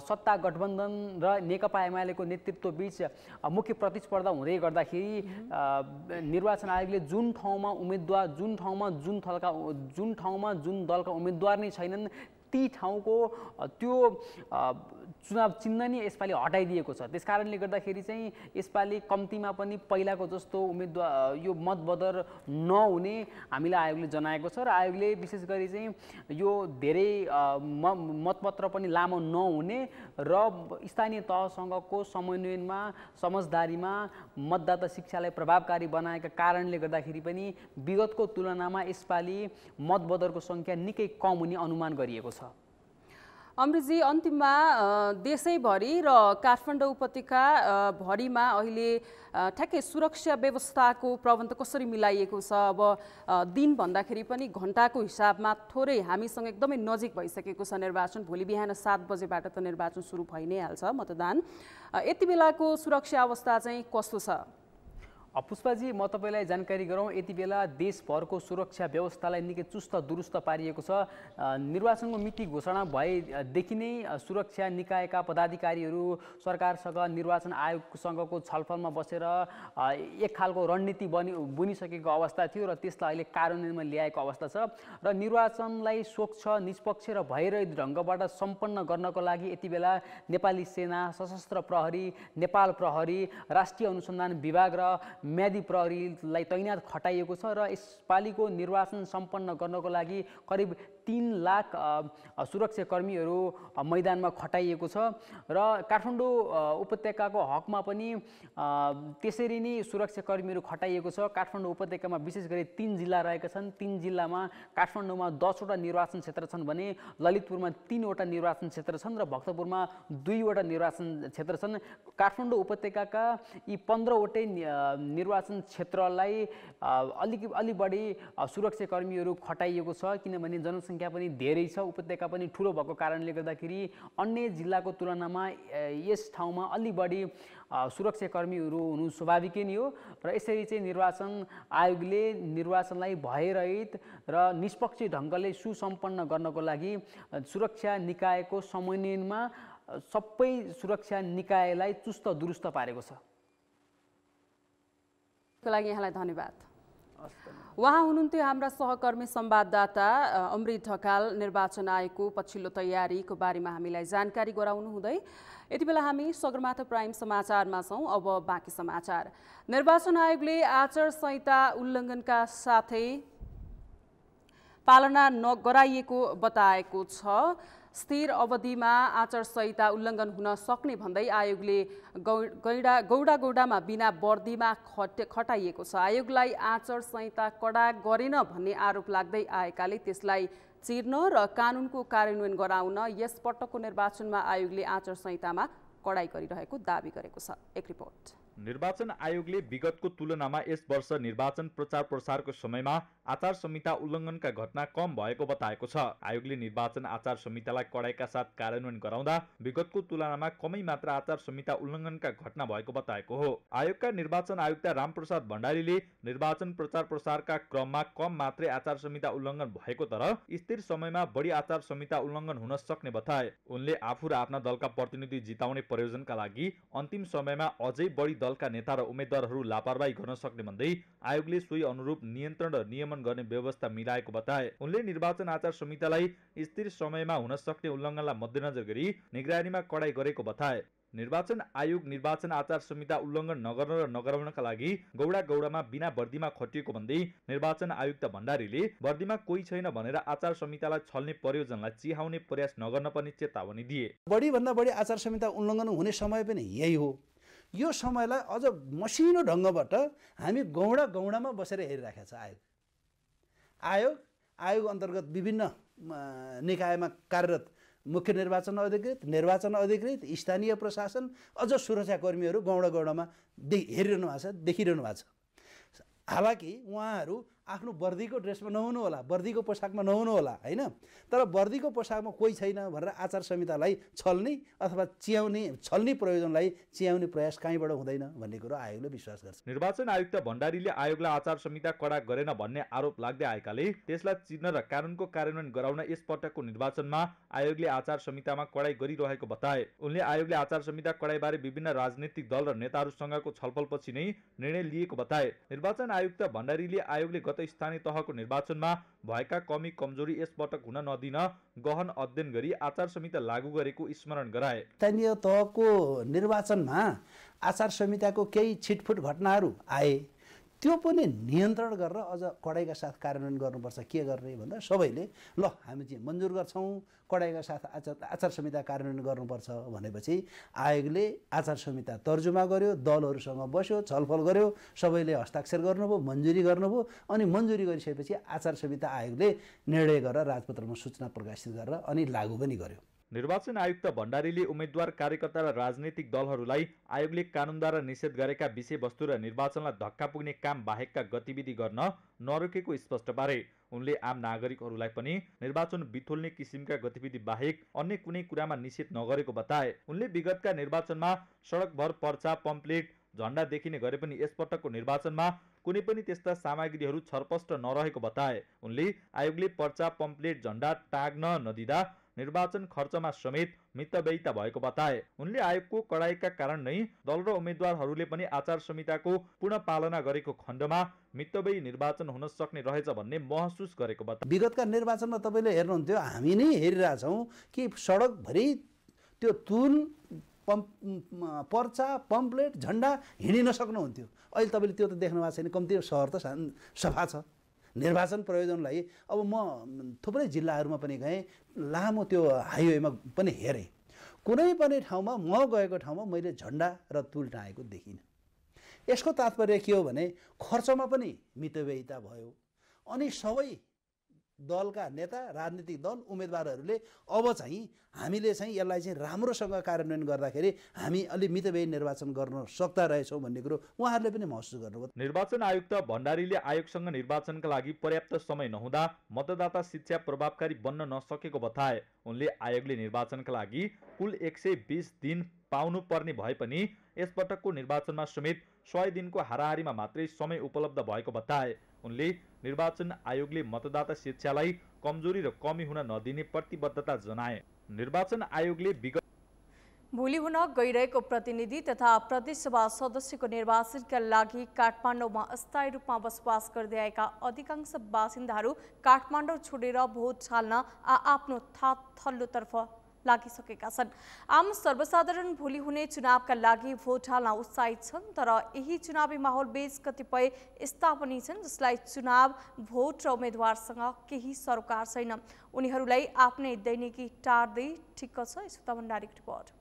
[SPEAKER 4] सत्ता गठबन्धन र नेकपा एमालेको नेतृत्वबीच मुख्य प्रतिस्पर्धा हुँदै गर्दाखेरि निर्वाचन आयोगले जुन ठाउँमा उम्मेदवार जुन ठाउँमा जुन दलका उम्मेदवार नै छैनन् ती ठाउँको त्यो चुनाव चिन्ह नै यसपालि हटाइदिएको छ। त्यसकारणले गर्दाखेरि चाहिँ यसपालि कम्तीमा पनि पहिलाको जस्तो उम्मेदवार यो मतबदर नहुने हामीलाई आयोगले जनाएको छ र आयोगले विशेष गरी चाहिँ यो धेरै मतपत्र पनि लामो नहुने र स्थानीय तहसँगको समन्वयमा समझदारीमा मतदाता शिक्षालाई प्रभावकारी बनाएका कारणले गर्दाखेरि पनि विगतको तुलनामा यसपालि मतबदरको सङ्ख्या निकै कम हुने अनुमान गरिएको छ।
[SPEAKER 1] अमृतजी, अन्तिममा देशैभरि र काठमाडौँ उपत्यका भरिमा अहिले ठ्याक्कै सुरक्षा व्यवस्थाको प्रबन्ध कसरी मिलाइएको छ? अब दिन भन्दाखेरि पनि घण्टाको हिसाबमा थोरै हामीसँग एकदमै नजिक भइसकेको छ निर्वाचन। भोलि बिहान 7 बजेबाट त निर्वाचन सुरु भइ नै हाल्छ मतदान। यति बेलाको सुरक्षा अवस्था चाहिँ कस्तो छ?
[SPEAKER 4] पुष्पाजी, म तपाईँलाई जानकारी गरौँ, यति बेला देशभरको सुरक्षा व्यवस्थालाई निकै चुस्त दुरुस्त पारिएको छ। निर्वाचनको मिति घोषणा भएदेखि नै सुरक्षा निकायका पदाधिकारीहरू सरकारसँग निर्वाचन आयोगसँगको छलफलमा बसेर एक खालको रणनीति बुनिसकेको अवस्था थियो र त्यसलाई अहिले कार्यान्वयनमा ल्याएको अवस्था छ र निर्वाचनलाई स्वच्छ, निष्पक्ष र भयरहित ढङ्गबाट सम्पन्न गर्नको लागि यति बेला नेपाली सेना, सशस्त्र प्रहरी, नेपाल प्रहरी, राष्ट्रिय अनुसन्धान विभाग र म्यादी प्रहरीलाई तैनात खटाइएको छ र यसपालिको निर्वाचन सम्पन्न गर्नको लागि करिब 3 लाख सुरक्षाकर्मीहरू मैदानमा खटाइएको छ र काठमाडौँ उपत्यकाको हकमा पनि त्यसरी नै सुरक्षाकर्मीहरू खटाइएको छ। काठमाडौँ उपत्यकामा विशेष गरी 3 जिल्ला रहेका छन्। 3 जिल्लामा काठमाडौँमा 10 वटा निर्वाचन क्षेत्र छन् भने ललितपुरमा 3 वटा निर्वाचन क्षेत्र छन् र भक्तपुरमा 2 वटा निर्वाचन क्षेत्र छन्। काठमाडौँ उपत्यकाका यी 15 वटै निर्वाचन क्षेत्रलाई अलि बढी सुरक्षाकर्मीहरू खटाइएको छ किनभने जनसङ्ख्या पनि धेरै छ, उपत्यका पनि ठुलो भएको कारणले गर्दाखेरि अन्य जिल्लाको तुलनामा यस ठाउँमा अलि बढी सुरक्षाकर्मीहरू हुनु स्वाभाविकै नै हो र यसरी चाहिँ निर्वाचन आयोगले निर्वाचनलाई भयरहित र निष्पक्ष ढङ्गले सुसम्पन्न गर्नको लागि सुरक्षा निकायको समन्वयमा सबै सुरक्षा निकायलाई चुस्त दुरुस्त पारेको छ।
[SPEAKER 1] को लागि यहाँलाई धन्यवाद। उहाँ हुनुहुन्थ्यो हाम्रा सहकर्मी संवाददाता अमृत ढकाल। निर्वाचन आयोगको पछिल्लो तयारीको बारेमा हामीलाई जानकारी गराउनु हुँदै यति बेला हामी सगरमाथा प्राइम समाचारमा छौँ। अब बाँकी समाचार। निर्वाचन आयोगले आचार संहिता उल्लङ्घनका साथै पालना नगराइएको बताएको छ। स्थिर अवधिमा आचार संहिता उल्लङ्घन हुन सक्ने भन्दै आयोगले गौडामा बिना वर्दीमा खटाइएको छ। आयोगलाई आचार संहिता कडा गरेन भन्ने आरोप लाग्दै आएकाले त्यसलाई चिर्न र कानुनको कार्यान्वयन गराउन यस पटकको निर्वाचनमा आयोगले आचार संहितामा कडाई गरिरहेको दाबी गरेको छ। एक रिपोर्ट।
[SPEAKER 5] निर्वाचन आयोगले विगतको तुलनामा यस वर्ष निर्वाचन प्रचार प्रसारको समयमा आचार संहिता उल्लङ्घनका घटना कम भएको बताएको छ। आयोगले निर्वाचन आचार संहितालाई कडाइका साथ कार्यान्वयन गराउँदा विगतको तुलनामा कमै मात्रा आचार संहिता उल्लङ्घनका घटना भएको बताएको हो। आयोगका निर्वाचन आयुक्त रामप्रसाद भण्डारीले निर्वाचन प्रचार प्रसारका क्रममा कम मात्रै आचार संहिता उल्लङ्घन भएको तर स्थिर समयमा बढी आचार संहिता उल्लङ्घन हुन सक्ने बताए। उनले आफू र आफ्ना दलका प्रतिनिधि जिताउने प्रयोजनका लागि अन्तिम समयमा अझै बढी दलका नेता र उम्मेद्वारहरू लापरवाही गर्न सक्ने भन्दै आयोगले सोही अनुरूप नियन्त्रण र नियमन गर्ने व्यवस्था मिलाएको बताए। उनले निर्वाचन आचार संहितालाई स्थिर समयमा हुन सक्ने उल्लङ्घनलाई मध्यनजर गरी निगरानीमा कडाई गरेको बताए। निर्वाचन आयोग निर्वाचन आचार संहिता उल्लङ्घन नगर्न र नगराउनका लागि गौडामा बिना वर्दीमा खटिएको भन्दै निर्वाचन आयुक्त भण्डारीले वर्दीमा कोही छैन भनेर आचार संहितालाई छल्ने प्रयोजनलाई चिहाउने प्रयास नगर्न पनि चेतावनी दिए।
[SPEAKER 6] बढीभन्दा बढी आचार संहिता उल्लङ्घन हुने समय पनि यही हो। यो समयलाई अझ मसिनो ढङ्गबाट हामी गौडामा बसेर हेरिराखेको छ। आयोग अन्तर्गत विभिन्न निकायमा कार्यरत मुख्य निर्वाचन अधिकृत स्थानीय प्रशासन अझ सुरक्षाकर्मीहरू गौडामा हेरिरहनु भएको छ, देखिरहनु भएको छ। हालाकि उहाँहरू आफ्नो वर्दीको ड्रेसमा नहुनु होला, वर्दीको पोसाकमा नहुनु होला हैन, तर वर्दीको पोसाकमा कोही छैन भनेर आचार संहितालाई छल्ने अथवा छल्ने प्रयोजनलाई चियाउने प्रयास कहीँबाट हुँदैन भन्ने कुरो आयोगले विश्वास गर्छ।
[SPEAKER 5] निर्वाचन आयुक्त भण्डारीले आयोगलाई आचार संहिता कडा गरेन भन्ने आरोप लाग्दै आएकाले त्यसलाई चिर्न र कानुनको कार्यान्वयन गराउन यस पटकको निर्वाचनमा आयोगले आचार संहितामा कडाई गरिरहेको बताए। उनले आयोगले आचार संहिता कडाईबारे विभिन्न राजनीतिक दल र नेताहरूसँगको छलफलपछि नै निर्णय लिएको बताए। निर्वाचन आयुक्त भण्डारीले आयोगले गत स्थानीय तहको निर्वाचनमा भएका कमी कमजोरी यस पटक हुन नदिन गहन अध्ययन गरी आचार संहिता लागू गरेको स्मरण गराए।
[SPEAKER 6] स्थानीय तहको निर्वाचनमा आचार संहिताको केही छिटफुट घटनाहरू आए, त्यो पनि नियन्त्रण गरेर अझ कडाइका साथ कार्यान्वयन गर्नुपर्छ। के गर्ने भन्दा सबैले ल हामी चाहिँ मन्जुर गर्छौँ, कडाइका साथ आचार संहिता कार्यान्वयन गर्नुपर्छ भनेपछि आयोगले आचार संहिता तर्जुमा गर्यो, दलहरूसँग बस्यो, छलफल गर्यो, सबैले हस्ताक्षर गर्नुभयो, मन्जुरी गर्नुभयो। अनि मन्जुरी गरिसकेपछि आचार संहिता आयोगले निर्णय गरेर राजपत्रमा सूचना प्रकाशित गरेर अनि लागू पनि गर्यो।
[SPEAKER 5] निर्वाचन आयुक्त भण्डारीले उम्मेद्वार कार्यकर्ता र राजनीतिक दलहरूलाई आयोगले कानुनद्वारा निषेध गरेका विषयवस्तु र निर्वाचनलाई धक्का पुग्ने काम बाहेकका गतिविधि गर्न नरोकेको स्पष्ट पारे। उनले आम नागरिकहरूलाई पनि निर्वाचन बिथोल्ने किसिमका गतिविधि बाहेक अन्य कुनै कुरामा निषेध नगरेको बताए। उनले विगतका निर्वाचनमा सडकभर पर्चा, पम्पलेट, झण्डा देखिने गरे पनि यसपटकको निर्वाचनमा कुनै पनि त्यस्ता सामग्रीहरू छरपष्ट नरहेको बताए। उनले आयोगले पर्चा, पम्पलेट, झण्डा टाग्न नदिँदा निर्वाचन खर्चमा समेत मितव्ययिता भएको बताए। उनले आयोगको कडाइका कारण नै दल र उम्मेद्वारहरूले पनि आचार संहिताको पूर्ण पालना गरेको खण्डमा मितव्ययी निर्वाचन हुन सक्ने रहेछ भन्ने महसुस गरेको बताए।
[SPEAKER 6] विगतका निर्वाचनमा तपाईँले हेर्नुहुन्थ्यो, हामी नै हेरिरहेछौँ कि सडकभरि त्यो तुन, पर्चा, पम्पलेट, झण्डा हिँडिन सक्नुहुन्थ्यो। अहिले तपाईँले त्यो त देख्नु भएको छैन। कम्ती सहर त सफा छ। निर्वाचन प्रयोजनलाई अब म थुप्रै जिल्लाहरूमा पनि गएँ, लामो त्यो हाइवेमा पनि हेरेँ। कुनै पनि ठाउँमा म गएको ठाउँमा मैले झण्डा र तुल टाँगेको देखिनँ। यसको तात्पर्य के हो भने खर्चमा पनि मितव्ययिता भयो। अनि सबै दलका नेता, राजनीतिक दल, उम्मेदवारहरूले अब चाहिँ हामीले चाहिँ यसलाई चाहिँ राम्रोसँग कार्यान्वयन गर्दाखेरि हामी अलि मितव्ययी निर्वाचन गर्न सक्दा रहेछौँ भन्ने कुरो उहाँहरूले पनि महसुस गर्नुभयो।
[SPEAKER 5] निर्वाचन आयुक्त भण्डारीले आयोगसँग निर्वाचनका लागि पर्याप्त समय नहुँदा मतदाता शिक्षा प्रभावकारी बन्न नसकेको बताए। उनले आयोगले निर्वाचनका लागि कुल 120 दिन पाउनु पर्ने भए पनि यसपटकको निर्वाचनमा समेत 100 दिनको हाराहारीमा मात्रै समय उपलब्ध भएको बताए। उनले निर्वाचन आयोगले मतदाता शिक्षालाई कमजोरी र कमी हुन नदिने प्रतिबद्धता जनाए। निर्वाचन आयोगले
[SPEAKER 2] भोलि हुन गइरहेको प्रतिनिधि तथा प्रदेशसभा सदस्यको निर्वाचनका लागि काठमाडौँमा अस्थायी रूपमा बसोबास गर्दै आएका अधिकांश बासिन्दाहरू काठमाडौँ छोडेर भोट हाल्न आफ्नो थल्लोतर्फ लागिसकेका छन्। आम सर्वसाधारण भोलि हुने चुनावका लागि भोट हाल्न उत्साहित छन्, तर यही चुनावी माहौल बीच कतिपय यस्ता पनि छन् जसलाई चुनाव, भोट र उम्मेद्वारसँग केही सरोकार छैन। उनीहरूलाई आफ्नै दैनिकी टार्दै ठिक्क छ। यस्तो भण्डारीको रिपोर्ट।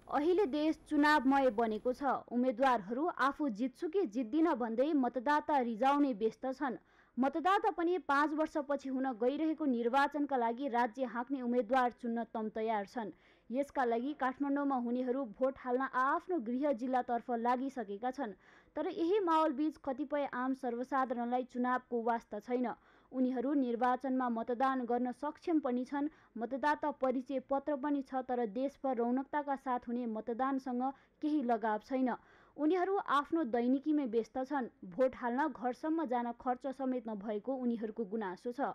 [SPEAKER 7] अहिले देश चुनावमय बनेको छ। उम्मेद्वारहरू आफू जित्छु कि जित्दिन भन्दै मतदाता रिजाउने व्यस्त छन्। मतदाता पनि 5 वर्षपछि हुन गइरहेको निर्वाचनका लागि राज्य हाँक्ने उम्मेद्वार चुन्न तम तयार छन्। यसका लागि काठमाडौँमा हुनेहरू भोट हाल्न आफ्नो गृह जिल्लातर्फ लागिसकेका छन्। तर यही माहौलबीच कतिपय आम सर्वसाधारणलाई चुनावको वास्ता छैन। उनीहरू निर्वाचनमा मतदान गर्न सक्षम पनि छन्। मतदाता परिचय पत्र पनि छ, तर देशभर रौनकताका साथ हुने मतदानसँग केही लगाव छैन। उनीहरू आफ्नो दैनिकीमै व्यस्त छन्। भोट हाल्न घरसम्म जान खर्च समेत नभएको उनीहरूको गुनासो छ।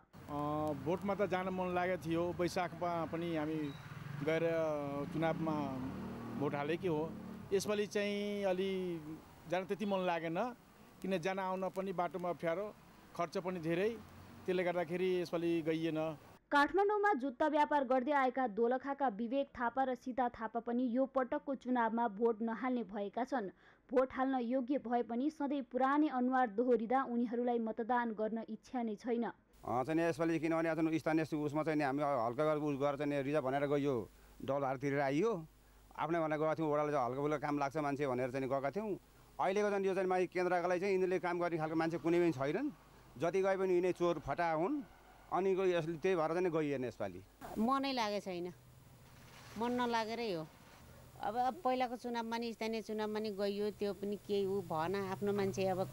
[SPEAKER 8] भोटमा त जान मन लागेको थियो। वैशाखमा पनि हामी गएर चुनावमा भोट हालेकै हो। यसपालि चाहिँ अलि जान त्यति मन लागेन, किन जान आउन पनि बाटोमा अप्ठ्यारो, खर्च पनि धेरै, त्यसले गर्दाखेरि यसपालि गइएन।
[SPEAKER 7] काठमाडौँमा जुत्ता व्यापार गर्दै आएका दोलखाका विवेक थापा र सीता थापा पनि यो पटकको चुनावमा भोट नहाल्ने भएका छन्। भोट हाल्न योग्य भए पनि सधैँ पुरानै अनुहार दोहोरिँदा उनीहरूलाई मतदान गर्न इच्छा नै छैन।
[SPEAKER 9] चाहिँ यसपालि किनभने स्थानीय उसमा चाहिँ हामी हल्का गरेर चाहिँ रिजर्भ भनेर गयो, डलर तिरेर आइयो। आफ्नै भनेर गएको थियौँ, वडाले चाहिँ हल्का फुल्का काम लाग्छ मान्छे भनेर चाहिँ गएका थियौँ। अहिलेको चाहिँ यो चाहिँ केन्द्रका लागि चाहिँ यिनीहरूले काम गर्ने खालको मान्छे कुनै पनि छैनन्। जति गए पनि यिनै चोर फटा हुन्। अनि यसले त्यही भएर चाहिँ गइएन। यसपालि
[SPEAKER 10] मनै लागेको छैन, मन नलागेरै हो। अब पहिलाको चुनावमा नि स्थानीय चुनावमा नि गइयो, त्यो पनि केही भएन। आफ्नो मान्छे अब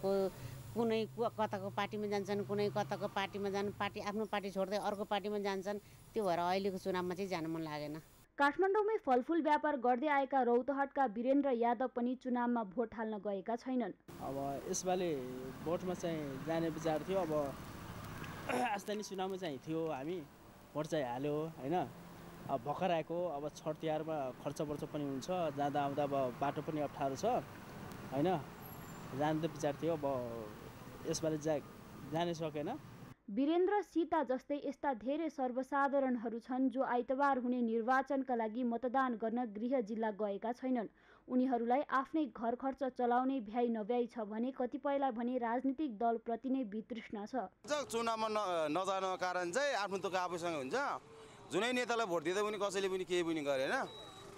[SPEAKER 10] कुनै कताको पार्टीमा जान्छन्, कुनै कताको पार्टीमा पार्टी आफ्नो पार्टी छोड्दै अर्को पार्टीमा जान्छन्। त्यो भएर अहिलेको चुनावमा चाहिँ जान मन लागेन।
[SPEAKER 7] काठमाडौँमै फलफुल व्यापार गर्दै आएका रौतहटका वीरेन्द्र यादव पनि चुनावमा भोट हाल्न गएका छैनन्।
[SPEAKER 11] अब यसपालि भोटमा चाहिँ जाने विचार थियो। अब स्थानीय चुनावमा चाहिँ थियो, हामी भोट चाहिँ हाल्यो होइन। अब भर्खर आएको, अब छठ तिहारमा खर्च पनि हुन्छ, जाँदा आउँदा अब बाटो पनि अप्ठ्यारो छ होइन। जाने त विचार थियो, अब यसपालि जानै सकेन।
[SPEAKER 7] वीरेन्द्र सीता जस्तै यस्ता धेरै सर्वसाधारणहरू छन् जो आइतबार हुने निर्वाचनका लागि मतदान गर्न गृह जिल्ला गएका छैनन्। उनीहरूलाई आफ्नै घर खर्च चलाउने भ्याइ नभ्याइ छ भने कतिपयलाई भने राजनीतिक दलप्रति नै वितृष्णा छ।
[SPEAKER 12] चुनावमा नजानुको कारण चाहिँ आफ्नो दुःख आफूसँग हुन्छ। जुनै नेतालाई भोट दिँदा पनि कसैले पनि केही पनि गरेन।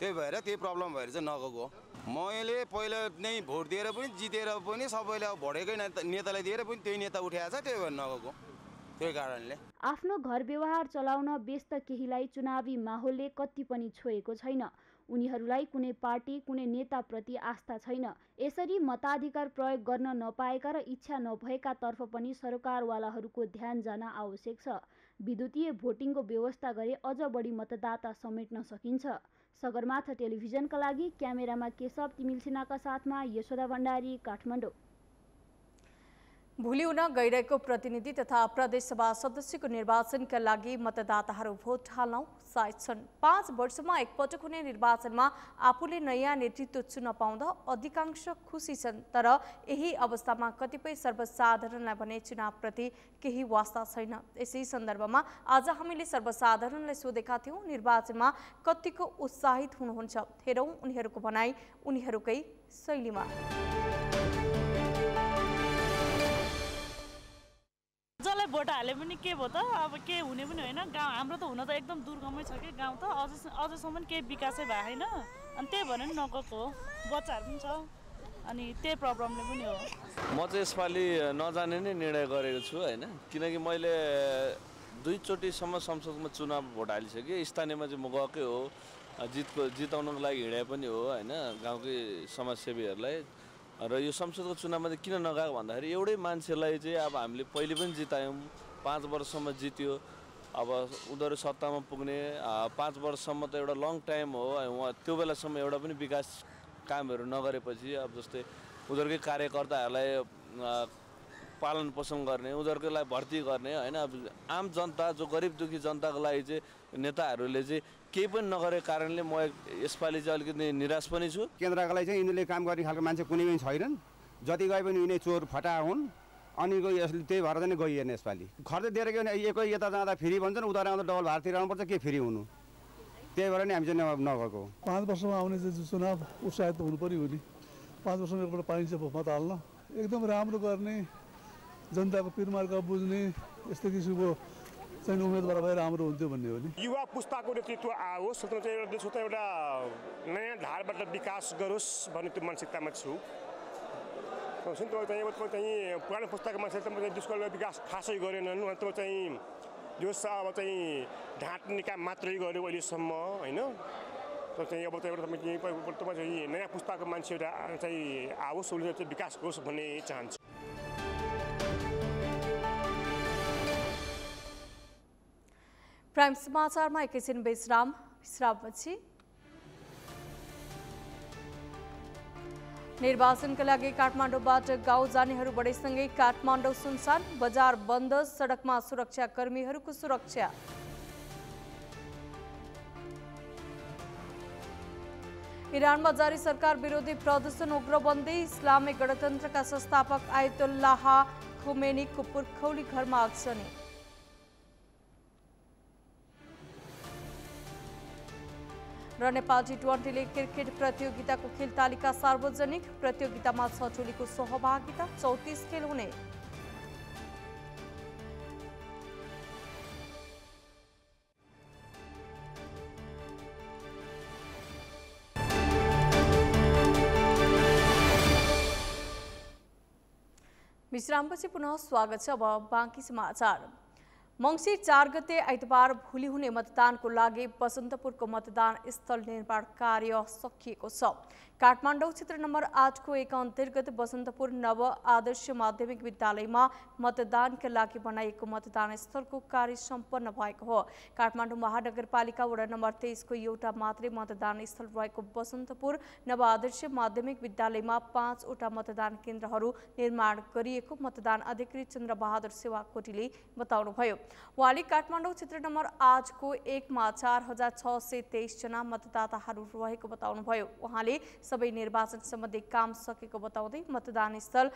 [SPEAKER 12] त्यही भएर त्यही प्रब्लम भएर चाहिँ नगएको। मैले पहिला नै भोट दिएर पनि जितेर पनि सबैले अब भोटेकै नेतालाई दिएर पनि त्यही नेता उठाएको छ, त्यही भएर नगएको। त्यही कारणले
[SPEAKER 7] आफ्नो घर व्यवहार चलाउन व्यस्त केहीलाई चुनावी माहौलले कति पनि छोएको छैन। उनीहरूलाई कुनै पार्टी, कुनै नेताप्रति आस्था छैन। यसरी मताधिकार प्रयोग गर्न नपाएका र इच्छा नभएका तर्फ पनि सरकारवालाहरूको ध्यान जान आवश्यक छ। विद्युतीय भोटिङको व्यवस्था गरे अझ बढी मतदाता समेट्न सकिन्छ। सगरमाथा टेलिभिजनका लागि क्यामेरामा केशव तिमिल सिन्हाका साथमा यशोदा भण्डारी, काठमाडौँ।
[SPEAKER 2] भोलि हुन गइरहेको प्रतिनिधि तथा प्रदेशसभा सदस्यको निर्वाचनका लागि मतदाताहरू भोट हाल्न उत्साहित छन्। 5 वर्षमा एकपटक हुने निर्वाचनमा आफूले नयाँ नेतृत्व चुन्न पाउँदा अधिकांश खुसी छन्। तर यही अवस्थामा कतिपय सर्वसाधारणलाई भने चुनावप्रति केही वास्ता छैन। यसै सन्दर्भमा आज हामीले सर्वसाधारणलाई सोधेका थियौँ, निर्वाचनमा कतिको उत्साहित हुनुहुन्छ? हेरौँ उनीहरूको भनाइ उनीहरूकै शैलीमा।
[SPEAKER 13] जसलाई भोट हाले पनि के भयो त, अब के हुने पनि होइन। गाउँ हाम्रो त हुन त एकदम दुर्गमै छ कि गाउँ त अझसम्म केही विकासै भएको छैन। अनि त्यही भएर नि नगएको हो। बच्चाहरू पनि छ, अनि त्यही प्रब्लमले पनि हो।
[SPEAKER 14] म चाहिँ यसपालि नजाने नै निर्णय गरेको छु होइन। किनकि मैले 2 चोटिसम्म संसदमा चुनाव भोट हालिसकेँ। स्थानीयमा चाहिँ म गएकै हो, जिताउनको लागि हिँडे पनि हो होइन, गाउँकै समाजसेवीहरूलाई। र यो संसदको चुनावमा चाहिँ किन नगएको भन्दाखेरि एउटै मान्छेलाई चाहिँ अब हामीले पहिले पनि जितायौँ, 5 वर्षसम्म जित्यो। अब उनीहरू सत्तामा पुग्ने 5 वर्षसम्म त एउटा लङ टाइम हो। उहाँ त्यो बेलासम्म एउटा पनि विकास कामहरू नगरेपछि अब जस्तै उनीहरूकै कार्यकर्ताहरूलाई पालन पोषण गर्ने, उनीहरूकै लागि भर्ती गर्ने होइन। अब आम जनता जो गरिब दुखी जनताको लागि चाहिँ नेताहरूले चाहिँ केही पनि नगरेको कारणले म यसपालि चाहिँ अलिकति निराश पनि छु।
[SPEAKER 9] केन्द्रका लागि चाहिँ यिनीहरूले काम गर्ने खालको मान्छे कुनै पनि छैनन्, जति गए पनि यिनै चोर फटा हुन्। अनि यसले त्यही भएर चाहिँ गइएन यसपालि। खर्च दिएर के भने एकै यता जाँदा फ्री भन्छन्, उता आउँदा डबल भाडा तिर्नुपर्छ, के फ्री हुनु, त्यही भएर नि हामी चाहिँ नगएको।
[SPEAKER 15] 5 वर्षमा आउने चाहिँ चुनाव उत्साहित त हुनु पर्यो नि। 5 वर्षमा एकपल्ट पाइन्छ मत हाल्न, एकदम राम्रो गर्ने, जनताको पिरमार्का बुझ्ने यस्तो किसिमको चाहिँ उम्मेदवार भए राम्रो हुन्थ्यो भन्ने हो नि।
[SPEAKER 16] युवा पुस्ताको नेतृत्व आओस्, एउटा नयाँ धारबाट विकास गरोस् भन्ने त्यो मानसिकतामा छु। चाहिँ पुरानो पुस्ताको मान्छे त देशको विकास खासै गरेनन्, अन्त चाहिँ जो अब चाहिँ ढाँट्ने काम मात्रै गर्यो अहिलेसम्म होइन। तर चाहिँ अब चाहिँ नयाँ पुस्ताको मान्छे एउटा चाहिँ आओस्, उसले चाहिँ विकास गरोस् भन्ने चाहन्छु।
[SPEAKER 2] प्राइम समाचारमा एकैछिन विश्रामपछि निर्वाचनका लागि काठमाडौँबाट गाउँ जानेहरू बढेसँगै काठमाडौँ सुनसान, बजार बन्द, सडकमा सुरक्षाकर्मीहरूको सुरक्षा। इरानमा जारी सरकार विरोधी प्रदर्शन उग्र बन्दै, इस्लामिक गणतन्त्रका संस्थापक आयतुल्लाह खोमेनीको पुर्खौली घरमा आगजनी। र नेपाल T20 लीग क्रिकेट प्रतियोगिताको खेल तालिका सार्वजनिक, प्रतियोगितामा 6 टोलीको सहभागिता, 34 खेल हुने। विश्रामपछि पुनः स्वागत छ। अब बाँकी समाचार। मंसिर 4 गते आइतबार भोलि हुने मतदानको लागि बसन्तपुरको मतदान स्थल निर्माण कार्य सकिएको छ। काठमाडौँ क्षेत्र नम्बर 8 को एक अन्तर्गत बसन्तपुर नव आदर्श माध्यमिक विद्यालयमा मतदानका लागि बनाइएको मतदान स्थलको कार्य सम्पन्न भएको हो। काठमाडौँ महानगरपालिका वडा नम्बर 23 को एउटा मात्रै मतदान स्थल रहेको बसन्तपुर नव आदर्श माध्यमिक विद्यालयमा 5 वटा मतदान केन्द्रहरू निर्माण गरिएको मतदान अधिकृत चन्द्रबहादुर सेवाकोटीले बताउनुभयो। उहाँले काठमाडौँ क्षेत्र नम्बर 8 को 1 मा 4623 जना मतदाताहरू रहेको बताउनुभयो। उहाँले सबै निर्वाचन सम्बन्धी काम सकेको बताउँदै मतदान स्थल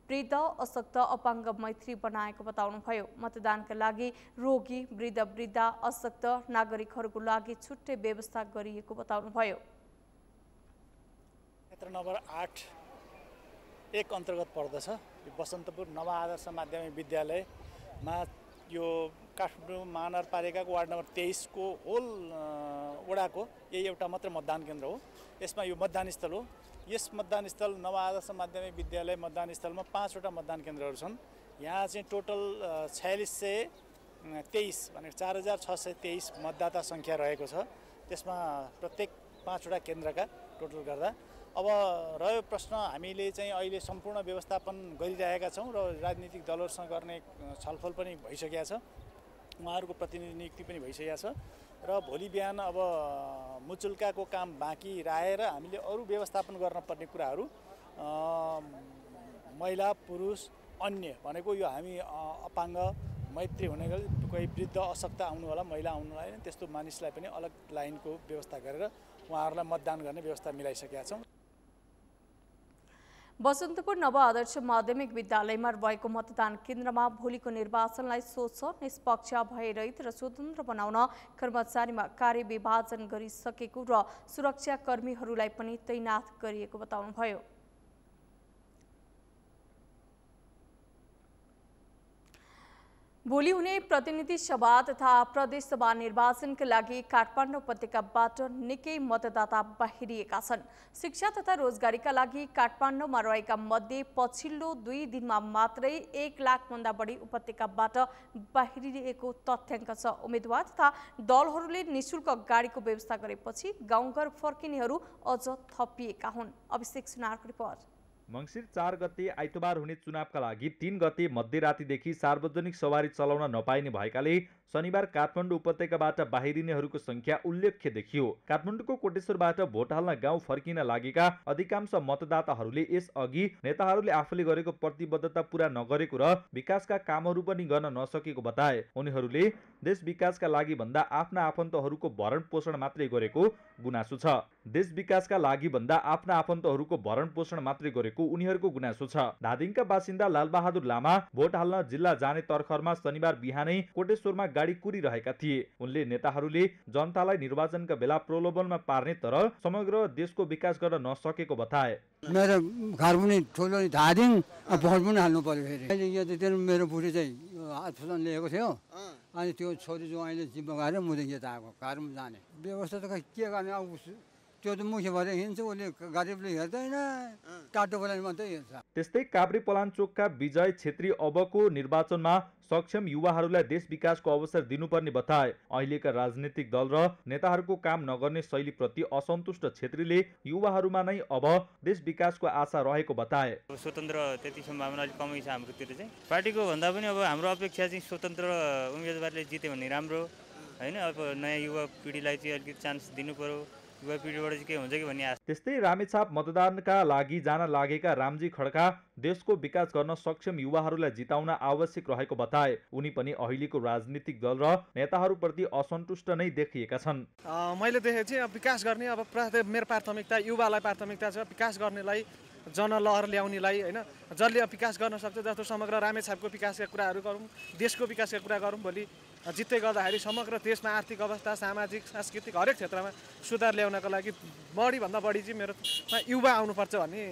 [SPEAKER 2] वृद्ध, अशक्त, अपाङ्ग मैत्री बनाएको बताउनुभयो। मतदानका लागि रोगी, वृद्ध, अशक्त नागरिकहरूको लागि छुट्टै व्यवस्था गरिएको बताउनुभयो।
[SPEAKER 17] क्षेत्र नम्बर 8 1 अन्तर्गत पर्दछ। यो बसन्तपुर नव आदर्श माध्यमिक विद्यालयमा यो काठमाडौँ महानगरपालिकाको वार्ड नम्बर 23 को होल वडाको यही एउटा मात्र मतदान केन्द्र हो। यसमा यो मतदान स्थल हो। यस मतदान स्थल नव आदर्श माध्यमिक विद्यालय मतदान स्थलमा 5 वटा मतदान केन्द्रहरू छन्। यहाँ चाहिँ टोटल 4623 भनेको 4623 मतदाता सङ्ख्या रहेको छ। त्यसमा प्रत्येक 5 वटा केन्द्रका टोटल गर्दा अब रह्यो प्रश्न, हामीले चाहिँ अहिले सम्पूर्ण व्यवस्थापन गरिरहेका छौँ र राजनीतिक दलहरूसँग गर्ने छलफल पनि भइसकेको छ, उहाँहरूको प्रतिनिधि नियुक्ति पनि भइसकेको छ र भोलि बिहान अब मुचुल्काको काम बाँकी राखेर हामीले अरू व्यवस्थापन गर्न पर्ने कुराहरू महिला, पुरुष, अन्य भनेको यो हामी अपाङ्ग मैत्री हुने गरी कोही वृद्ध, अशक्त आउनु होला, महिला आउनु होला, त्यस्तो मानिसलाई पनि अलग लाइनको व्यवस्था गरेर उहाँहरूलाई मतदान गर्ने व्यवस्था मिलाइसकेका छौँ।
[SPEAKER 2] बसन्तपुर नव आदर्श माध्यमिक विद्यालयमा रहेको मतदान केन्द्रमा भोलिको निर्वाचनलाई स्वच्छ, निष्पक्ष, भयरहित र स्वतन्त्र बनाउन कर्मचारीमा कार्य विभाजन गरिसकेको र सुरक्षाकर्मीहरूलाई पनि तैनात गरिएको बताउनुभयो। भोलि हुने प्रतिनिधि सभा तथा प्रदेश सभा निर्वाचनका लागि काठमाडौँ उपत्यकाबाट निकै मतदाता बाहिरिएका छन्। शिक्षा तथा रोजगारीका लागि काठमाडौँमा रहेका मध्ये पछिल्लो 2 दिनमा मात्रै 1 लाखभन्दा बढी उपत्यकाबाट बाहिरिएको तथ्याङ्क छ। उम्मेदवार तथा दलहरूले निःशुल्क गाडीको व्यवस्था गरेपछि गाउँघर फर्किनेहरू अझ थपिएका हुन्। अभिषेक सुनारको रिपोर्ट।
[SPEAKER 5] मंसिर 4 गते आइतबार हुने चुनावका लागि 3 गते मध्यरातीदेखि सार्वजनिक सवारी चलाउन नपाइने भएकाले शनिबार काठमाडौँ उपत्यकाबाट बाहिरिनेहरूको संख्या उल्लेख्य देखियो। काठमाडौँको कोटेश्वरबाट भोट हाल्न गाउँ फर्किन लागेका अधिकांश मतदाताहरूले यसअघि नेताहरूले आफूले गरेको प्रतिबद्धता पूरा नगरेको र विकासका कामहरू पनि गर्न नसकेको बताए। उनीहरूले देश विकासका लागि भन्दा आफ्ना आफन्तहरूको भरण पोषण मात्रै गरेको गुनासो छ। देश विकासका लागि भन्दा आफ्ना आफन्तहरूको भरण पोषण मात्रै गरेको उनीहरूको गुनासो छ। धादिङका बासिन्दा लालबहादुर लामा भोट हाल्न जिल्ला जाने तर्खरमा शनिबार बिहानै कोटेश्वरमा गाडी कुरिरहेका थिए। उनले नेताहरूले जनतालाई निर्वाचनका बेला प्रलोभनमा पार्ने तर समग्र देशको विकास गर्न नसकेको बताए।
[SPEAKER 18] मेरो घर पनि ठुलो धादिङ भोट पनि हाल्नु पर्यो फेरि। अहिले यो त मेरो बुढी चाहिँ हातफुसन लिएको थियो अनि त्यो छोरी जो अहिले जिम्मा गरेर म त यता आएको घरमा जाने व्यवस्था त के गर्ने। अब त्यो त मुख्य भएर हिँड्छ, उसले गरिबले हेर्दैन, टाटोबाट मात्रै हेर्छ।
[SPEAKER 5] त्यस्तै काभ्रे पलाञ्चोकका विजय छेत्री अबको निर्वाचनमा सक्षम युवाहरूलाई देश विकासको अवसर दिनुपर्ने बताए। अहिलेका राजनीतिक दल र नेताहरूको काम नगर्ने शैलीप्रति असन्तुष्ट छेत्रीले युवाहरूमा नै अब देश विकासको आशा रहेको बताए।
[SPEAKER 19] स्वतन्त्र त्यति सम्भावना अलिक कमै छ हाम्रोतिर चाहिँ। पार्टीको भन्दा पनि अब हाम्रो अपेक्षा चाहिँ स्वतन्त्र उम्मेदवारले जित्यो भने राम्रो हैन। अब नयाँ युवा पिँढीलाई चाहिँ अलिकति चान्स दिनु पर्यो। युवा पिँढीबाट चाहिँ के हुन्छ कि भन्ने आशा।
[SPEAKER 5] त्यस्तै रामेछाप मतदानका लागि जान लागेका रामजी खड्का देशको विकास गर्न सक्षम युवाहरूलाई जिताउन आवश्यक रहेको बताए। उनी पनि अहिलेको राजनीतिक दल र नेताहरूप्रति असन्तुष्ट नै देखिएका छन्।
[SPEAKER 20] मैले देखेको चाहिँ विकास गर्ने अब मेरो प्राथमिकता युवालाई प्राथमिकता छ। विकास गर्नेलाई जनलहर ल्याउनेलाई हैन, जसले विकास गर्न सक्छ। जस्तो समग्र रामेछापको विकासका कुराहरू गरौँ, देशको विकासका कुरा गरौँ। भोलि जित्दै गर्दाखेरि समग्र देशमा आर्थिक अवस्था, सामाजिक, सांस्कृतिक हरेक क्षेत्रमा सुधार ल्याउनको लागि बढीभन्दा बढी चाहिँ मेरो युवा आउनुपर्छ भन्ने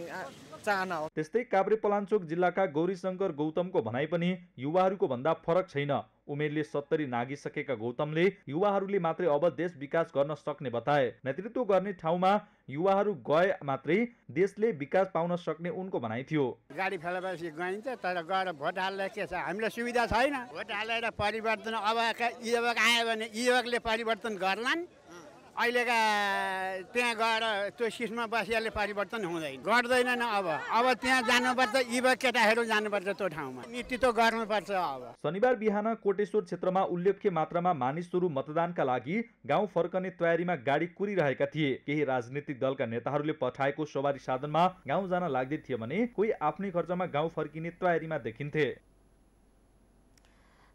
[SPEAKER 20] चाहना हो।
[SPEAKER 5] त्यस्तै काभ्रे पलाञ्चोक जिल्लाका गौरीशङ्कर गौतमको भनाइ पनि युवाहरूको भन्दा फरक छैन। उमेरले 70 नागिसकेका गौतमले युवाहरूले मात्रै अब देश विकास गर्न सक्ने बताए। नेतृत्व गर्ने ठाउँमा युवाहरू गए मात्रै देशले विकास पाउन सक्ने उनको भनाइ थियो।
[SPEAKER 18] गाडी फेलापछि गइन्छ तर गएर भोट हाल्दा के छ, हामीलाई सुविधा छैन। भोट हालेर परिवर्तन अब युवक आयो भने युवकले परिवर्तन गर्लान्। अहिलेका त्यहाँ गएर त्यो सिटमा बसियाले परिवर्तन हुँदैन, गर्दैन न। अब त्यहाँ जानुपर्छ, युवक केटाहरू जानुपर्छ त्यो ठाउँमा, नीति त गर्नुपर्छ। अब
[SPEAKER 5] शनिबार बिहान कोटेश्वर क्षेत्रमा उल्लेख्य मात्रामा मानिसहरू मतदानका लागि गाउँ फर्कने तयारीमा गाडी कुरिरहेका थिए। केही राजनीतिक दलका नेताहरूले पठाएको सवारी साधनमा गाउँ जान लाग्दै थिए भने कोही आफ्नै खर्चमा गाउँ फर्किने तयारीमा देखिन्थे।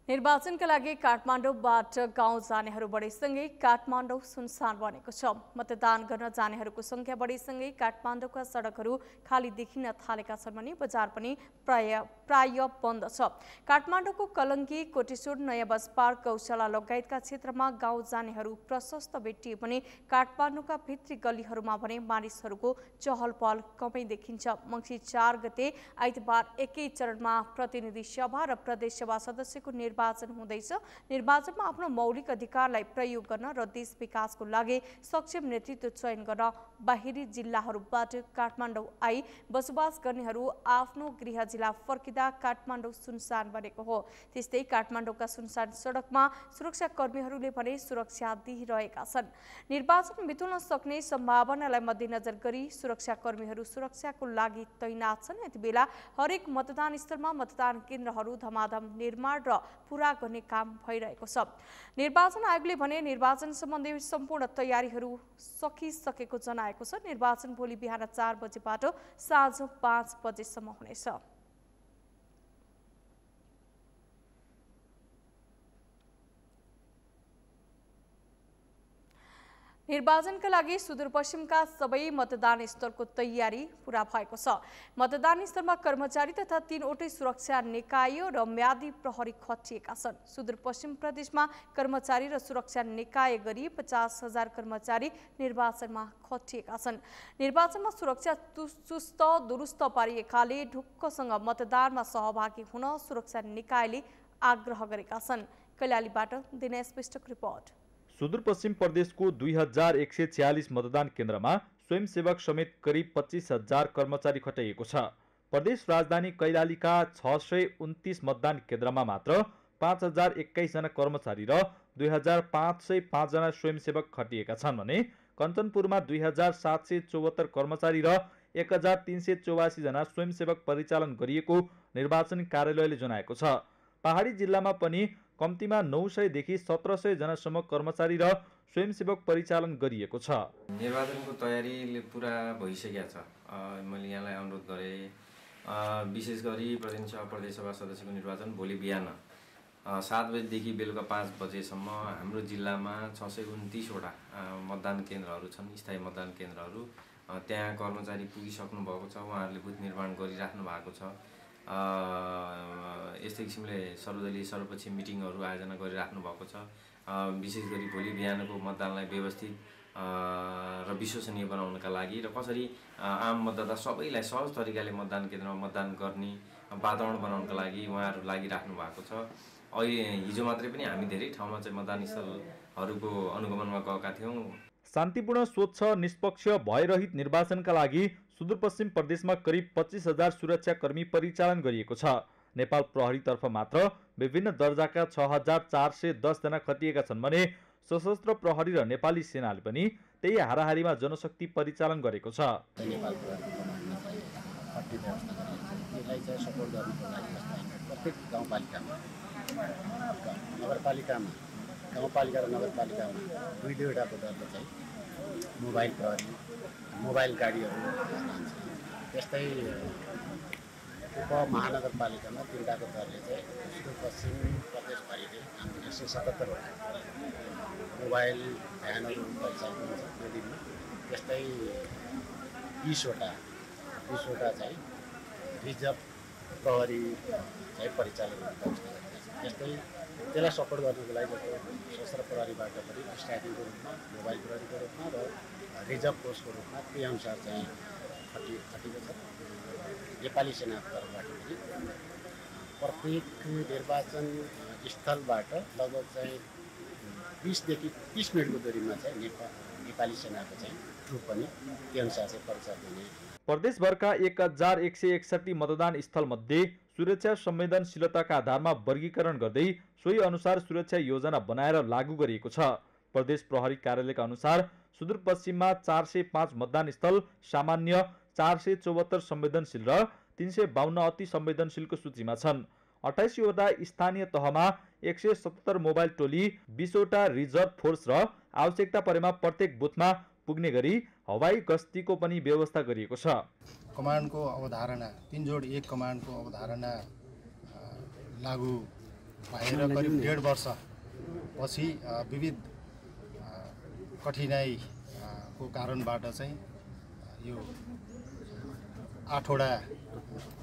[SPEAKER 2] निर्वाचनका लागि काठमाडौँबाट गाउँ जानेहरू बढेसँगै काठमाडौँ सुनसान बनेको छ। मतदान गर्न जानेहरूको संख्या बढेसँगै काठमाडौँका सडकहरू खाली देखिन थालेका छन् भने बजार पनि प्राय बन्द छ। काठमाडौँको कलङ्की, कोटेश्वर, नयाँ बस पार्क, गौशाला लगायतका क्षेत्रमा गाउँ जानेहरू प्रशस्त भेटिए पनि काठमाडौँका भित्री गल्लीहरूमा भने मानिसहरूको चहल पहल कमै देखिन्छ। मङ्सिर 4 गते आइतबार एकै चरणमा प्रतिनिधि सभा र प्रदेश सभा सदस्यको निर्वाचन हुँदैछ। निर्वाचनमा आफ्नो मौलिक अधिकारलाई प्रयोग गर्न र देश विकासको लागि सक्षम नेतृत्व चयन गर्न बाहिरी जिल्लाहरूबाट काठमाडौँ आई बसोबास गर्नेहरू आफ्नो गृह जिल्ला फर्किँदा काठमाडौँ सुनसान बनेको हो। त्यस्तै काठमाडौँका सुनसान सडकमा सुरक्षाकर्मीहरूले भने सुरक्षा दिइरहेका छन्। निर्वाचन बितुल्न सक्ने सम्भावनालाई मध्यनजर गरी सुरक्षाकर्मीहरू सुरक्षाको लागि तैनात छन्। यति बेला हरेक मतदान स्थलमा मतदान केन्द्रहरू धमाधम निर्माण र पूरा गर्ने काम भइरहेको छ। निर्वाचन आयोगले भने निर्वाचन सम्बन्धी सम्पूर्ण तयारीहरू सकिसकेको जनाएको छ। निर्वाचन भोलि बिहान 4 बजेबाट साँझ 5 बजेसम्म हुनेछ। निर्वाचनका लागि सुदूरपश्चिमका सबै मतदान स्थलको तयारी पूरा भएको छ। मतदान स्थलमा कर्मचारी तथा 3वटै सुरक्षा निकाय र म्यादी प्रहरी खटिएका छन्। सुदूरपश्चिम प्रदेशमा कर्मचारी र सुरक्षा निकाय गरी 50,000 कर्मचारी निर्वाचनमा खटिएका छन्। निर्वाचनमा सुरक्षा चुस्त दुरुस्त पारिएकाले ढुक्कसँग मतदानमा सहभागी हुन सुरक्षा निकायले आग्रह गरेका छन्। कैलालीबाट दिनेश विष्टको रिपोर्ट।
[SPEAKER 5] सुदूरपश्चिम प्रदेशको 2146 मतदान केन्द्रमा स्वयंसेवक समेत करिब 25,000 कर्मचारी खटाइएको छ। प्रदेश राजधानी कैलालीका 629 मतदान केन्द्रमा मात्र 5,021 जना कर्मचारी र 2,505 जना स्वयंसेवक खटिएका छन् भने कञ्चनपुरमा 2,774 कर्मचारी र 1,384 जना स्वयंसेवक परिचालन गरिएको निर्वाचन कार्यालयले जनाएको छ। पहाडी जिल्लामा पनि कम्तीमा 900 देखि 1700 जनासम्म कर्मचारी र स्वयंसेवक परिचालन गरिएको छ।
[SPEAKER 21] निर्वाचनको तयारीले पुरा भइसकेको छ। मैले यहाँलाई अनुरोध गरेँ, विशेष गरी प्रदेश सभा सदस्यको निर्वाचन भोलि बिहान 7 बजेदेखि बेलुका 5 बजेसम्म हाम्रो जिल्लामा 629 वटा मतदान केन्द्रहरू छन्, स्थायी मतदान केन्द्रहरू। त्यहाँ कर्मचारी पुगिसक्नु भएको छ, उहाँहरूले बुथ निर्माण गरिराख्नु भएको छ। यस्तै किसिमले सर्वदलीय सर्वपक्षीय मिटिङहरू आयोजना गरिराख्नु भएको छ। विशेष गरी भोलि बिहानको मतदानलाई व्यवस्थित र विश्वसनीय बनाउनका लागि र कसरी आम मतदाता सबैलाई सहज तरिकाले मतदान केन्द्रमा मतदान गर्ने वातावरण बनाउनका लागि उहाँहरू लागिराख्नु भएको छ। अहिले हिजो मात्रै पनि हामी धेरै ठाउँमा चाहिँ मतदान स्थलहरूको अनुगमनमा गएका थियौँ।
[SPEAKER 5] शान्तिपूर्ण, स्वच्छ, निष्पक्ष, भयरहित निर्वाचनका लागि सुदूरपश्चिम प्रदेशमा करिब 25,000 सुरक्षाकर्मी परिचालन गरिएको छ। नेपाल प्रहरीतर्फ मात्र विभिन्न दर्जाका 6,410 जना खटिएका छन् भने सशस्त्र प्रहरी र नेपाली सेनाले पनि त्यही हाराहारीमा जनशक्ति परिचालन गरेको छ।
[SPEAKER 22] प्रत्येक गाउँपालिकामा नगरपालिकामा गाउँपालिका र नगरपालिकामा 2-2वटाको दरले चाहिँ मोबाइल प्रहरी, मोबाइल गाडीहरू लान्छ। त्यस्तै उपमहानगरपालिकामा 3वटाको दरले चाहिँ सुदूरपश्चिम प्रदेशभरिले हाम्रो 177वटा मोबाइल भ्यानहरू परिचालन हुन्छ त्यो दिनमा। त्यस्तै 20वटा चाहिँ रिजर्भ प्रहरी चाहिँ परिचालन गर्ने। त्यस्तै त्यसलाई सपोर्ट गर्नको लागि सशस्त्र प्रहरीबाट पनि स्टाफिङको रूपमा, मोबाइल प्रहरीको रूपमा र रिजर्भ फोर्सको रूपमा त्यही अनुसार चाहिँ खटिएको छ। नेपाली सेनाको तर्फबाट पनि प्रत्येक निर्वाचन स्थलबाट लगभग चाहिँ 20 देखि 30 मिनटको दूरीमा चाहिँ नेपाली सेनाको चाहिँ ट्रुप पनि त्यही अनुसार चाहिँ परिचालन हुने।
[SPEAKER 5] प्रदेशभरका 1161 मतदान स्थल मध्ये सुरक्षा संवेदनशीलताका आधारमा वर्गीकरण गर्दै सोही अनुसार सुरक्षा योजना बनाएर लागू गरिएको छ। प्रदेश प्रहरी कार्यालयका अनुसार सुदूरपश्चिममा 405 मतदान स्थल सामान्य, 474 संवेदनशील र 352 अति संवेदनशीलको सूचीमा छन्। 28वटा स्थानीय तहमा 177 मोबाइल टोली, 20वटा रिजर्भ फोर्स र आवश्यकता परेमा प्रत्येक बुथमा पुग्ने गरी हवाई गस्तीको पनि व्यवस्था गरिएको छ।
[SPEAKER 23] कमान्डको अवधारणा 3 जोड 1 कमान्डको अवधारणा लागू भएर करिब 1.5 वर्षपछि विविध कठिनाइको कारणबाट चाहिँ यो 8वटा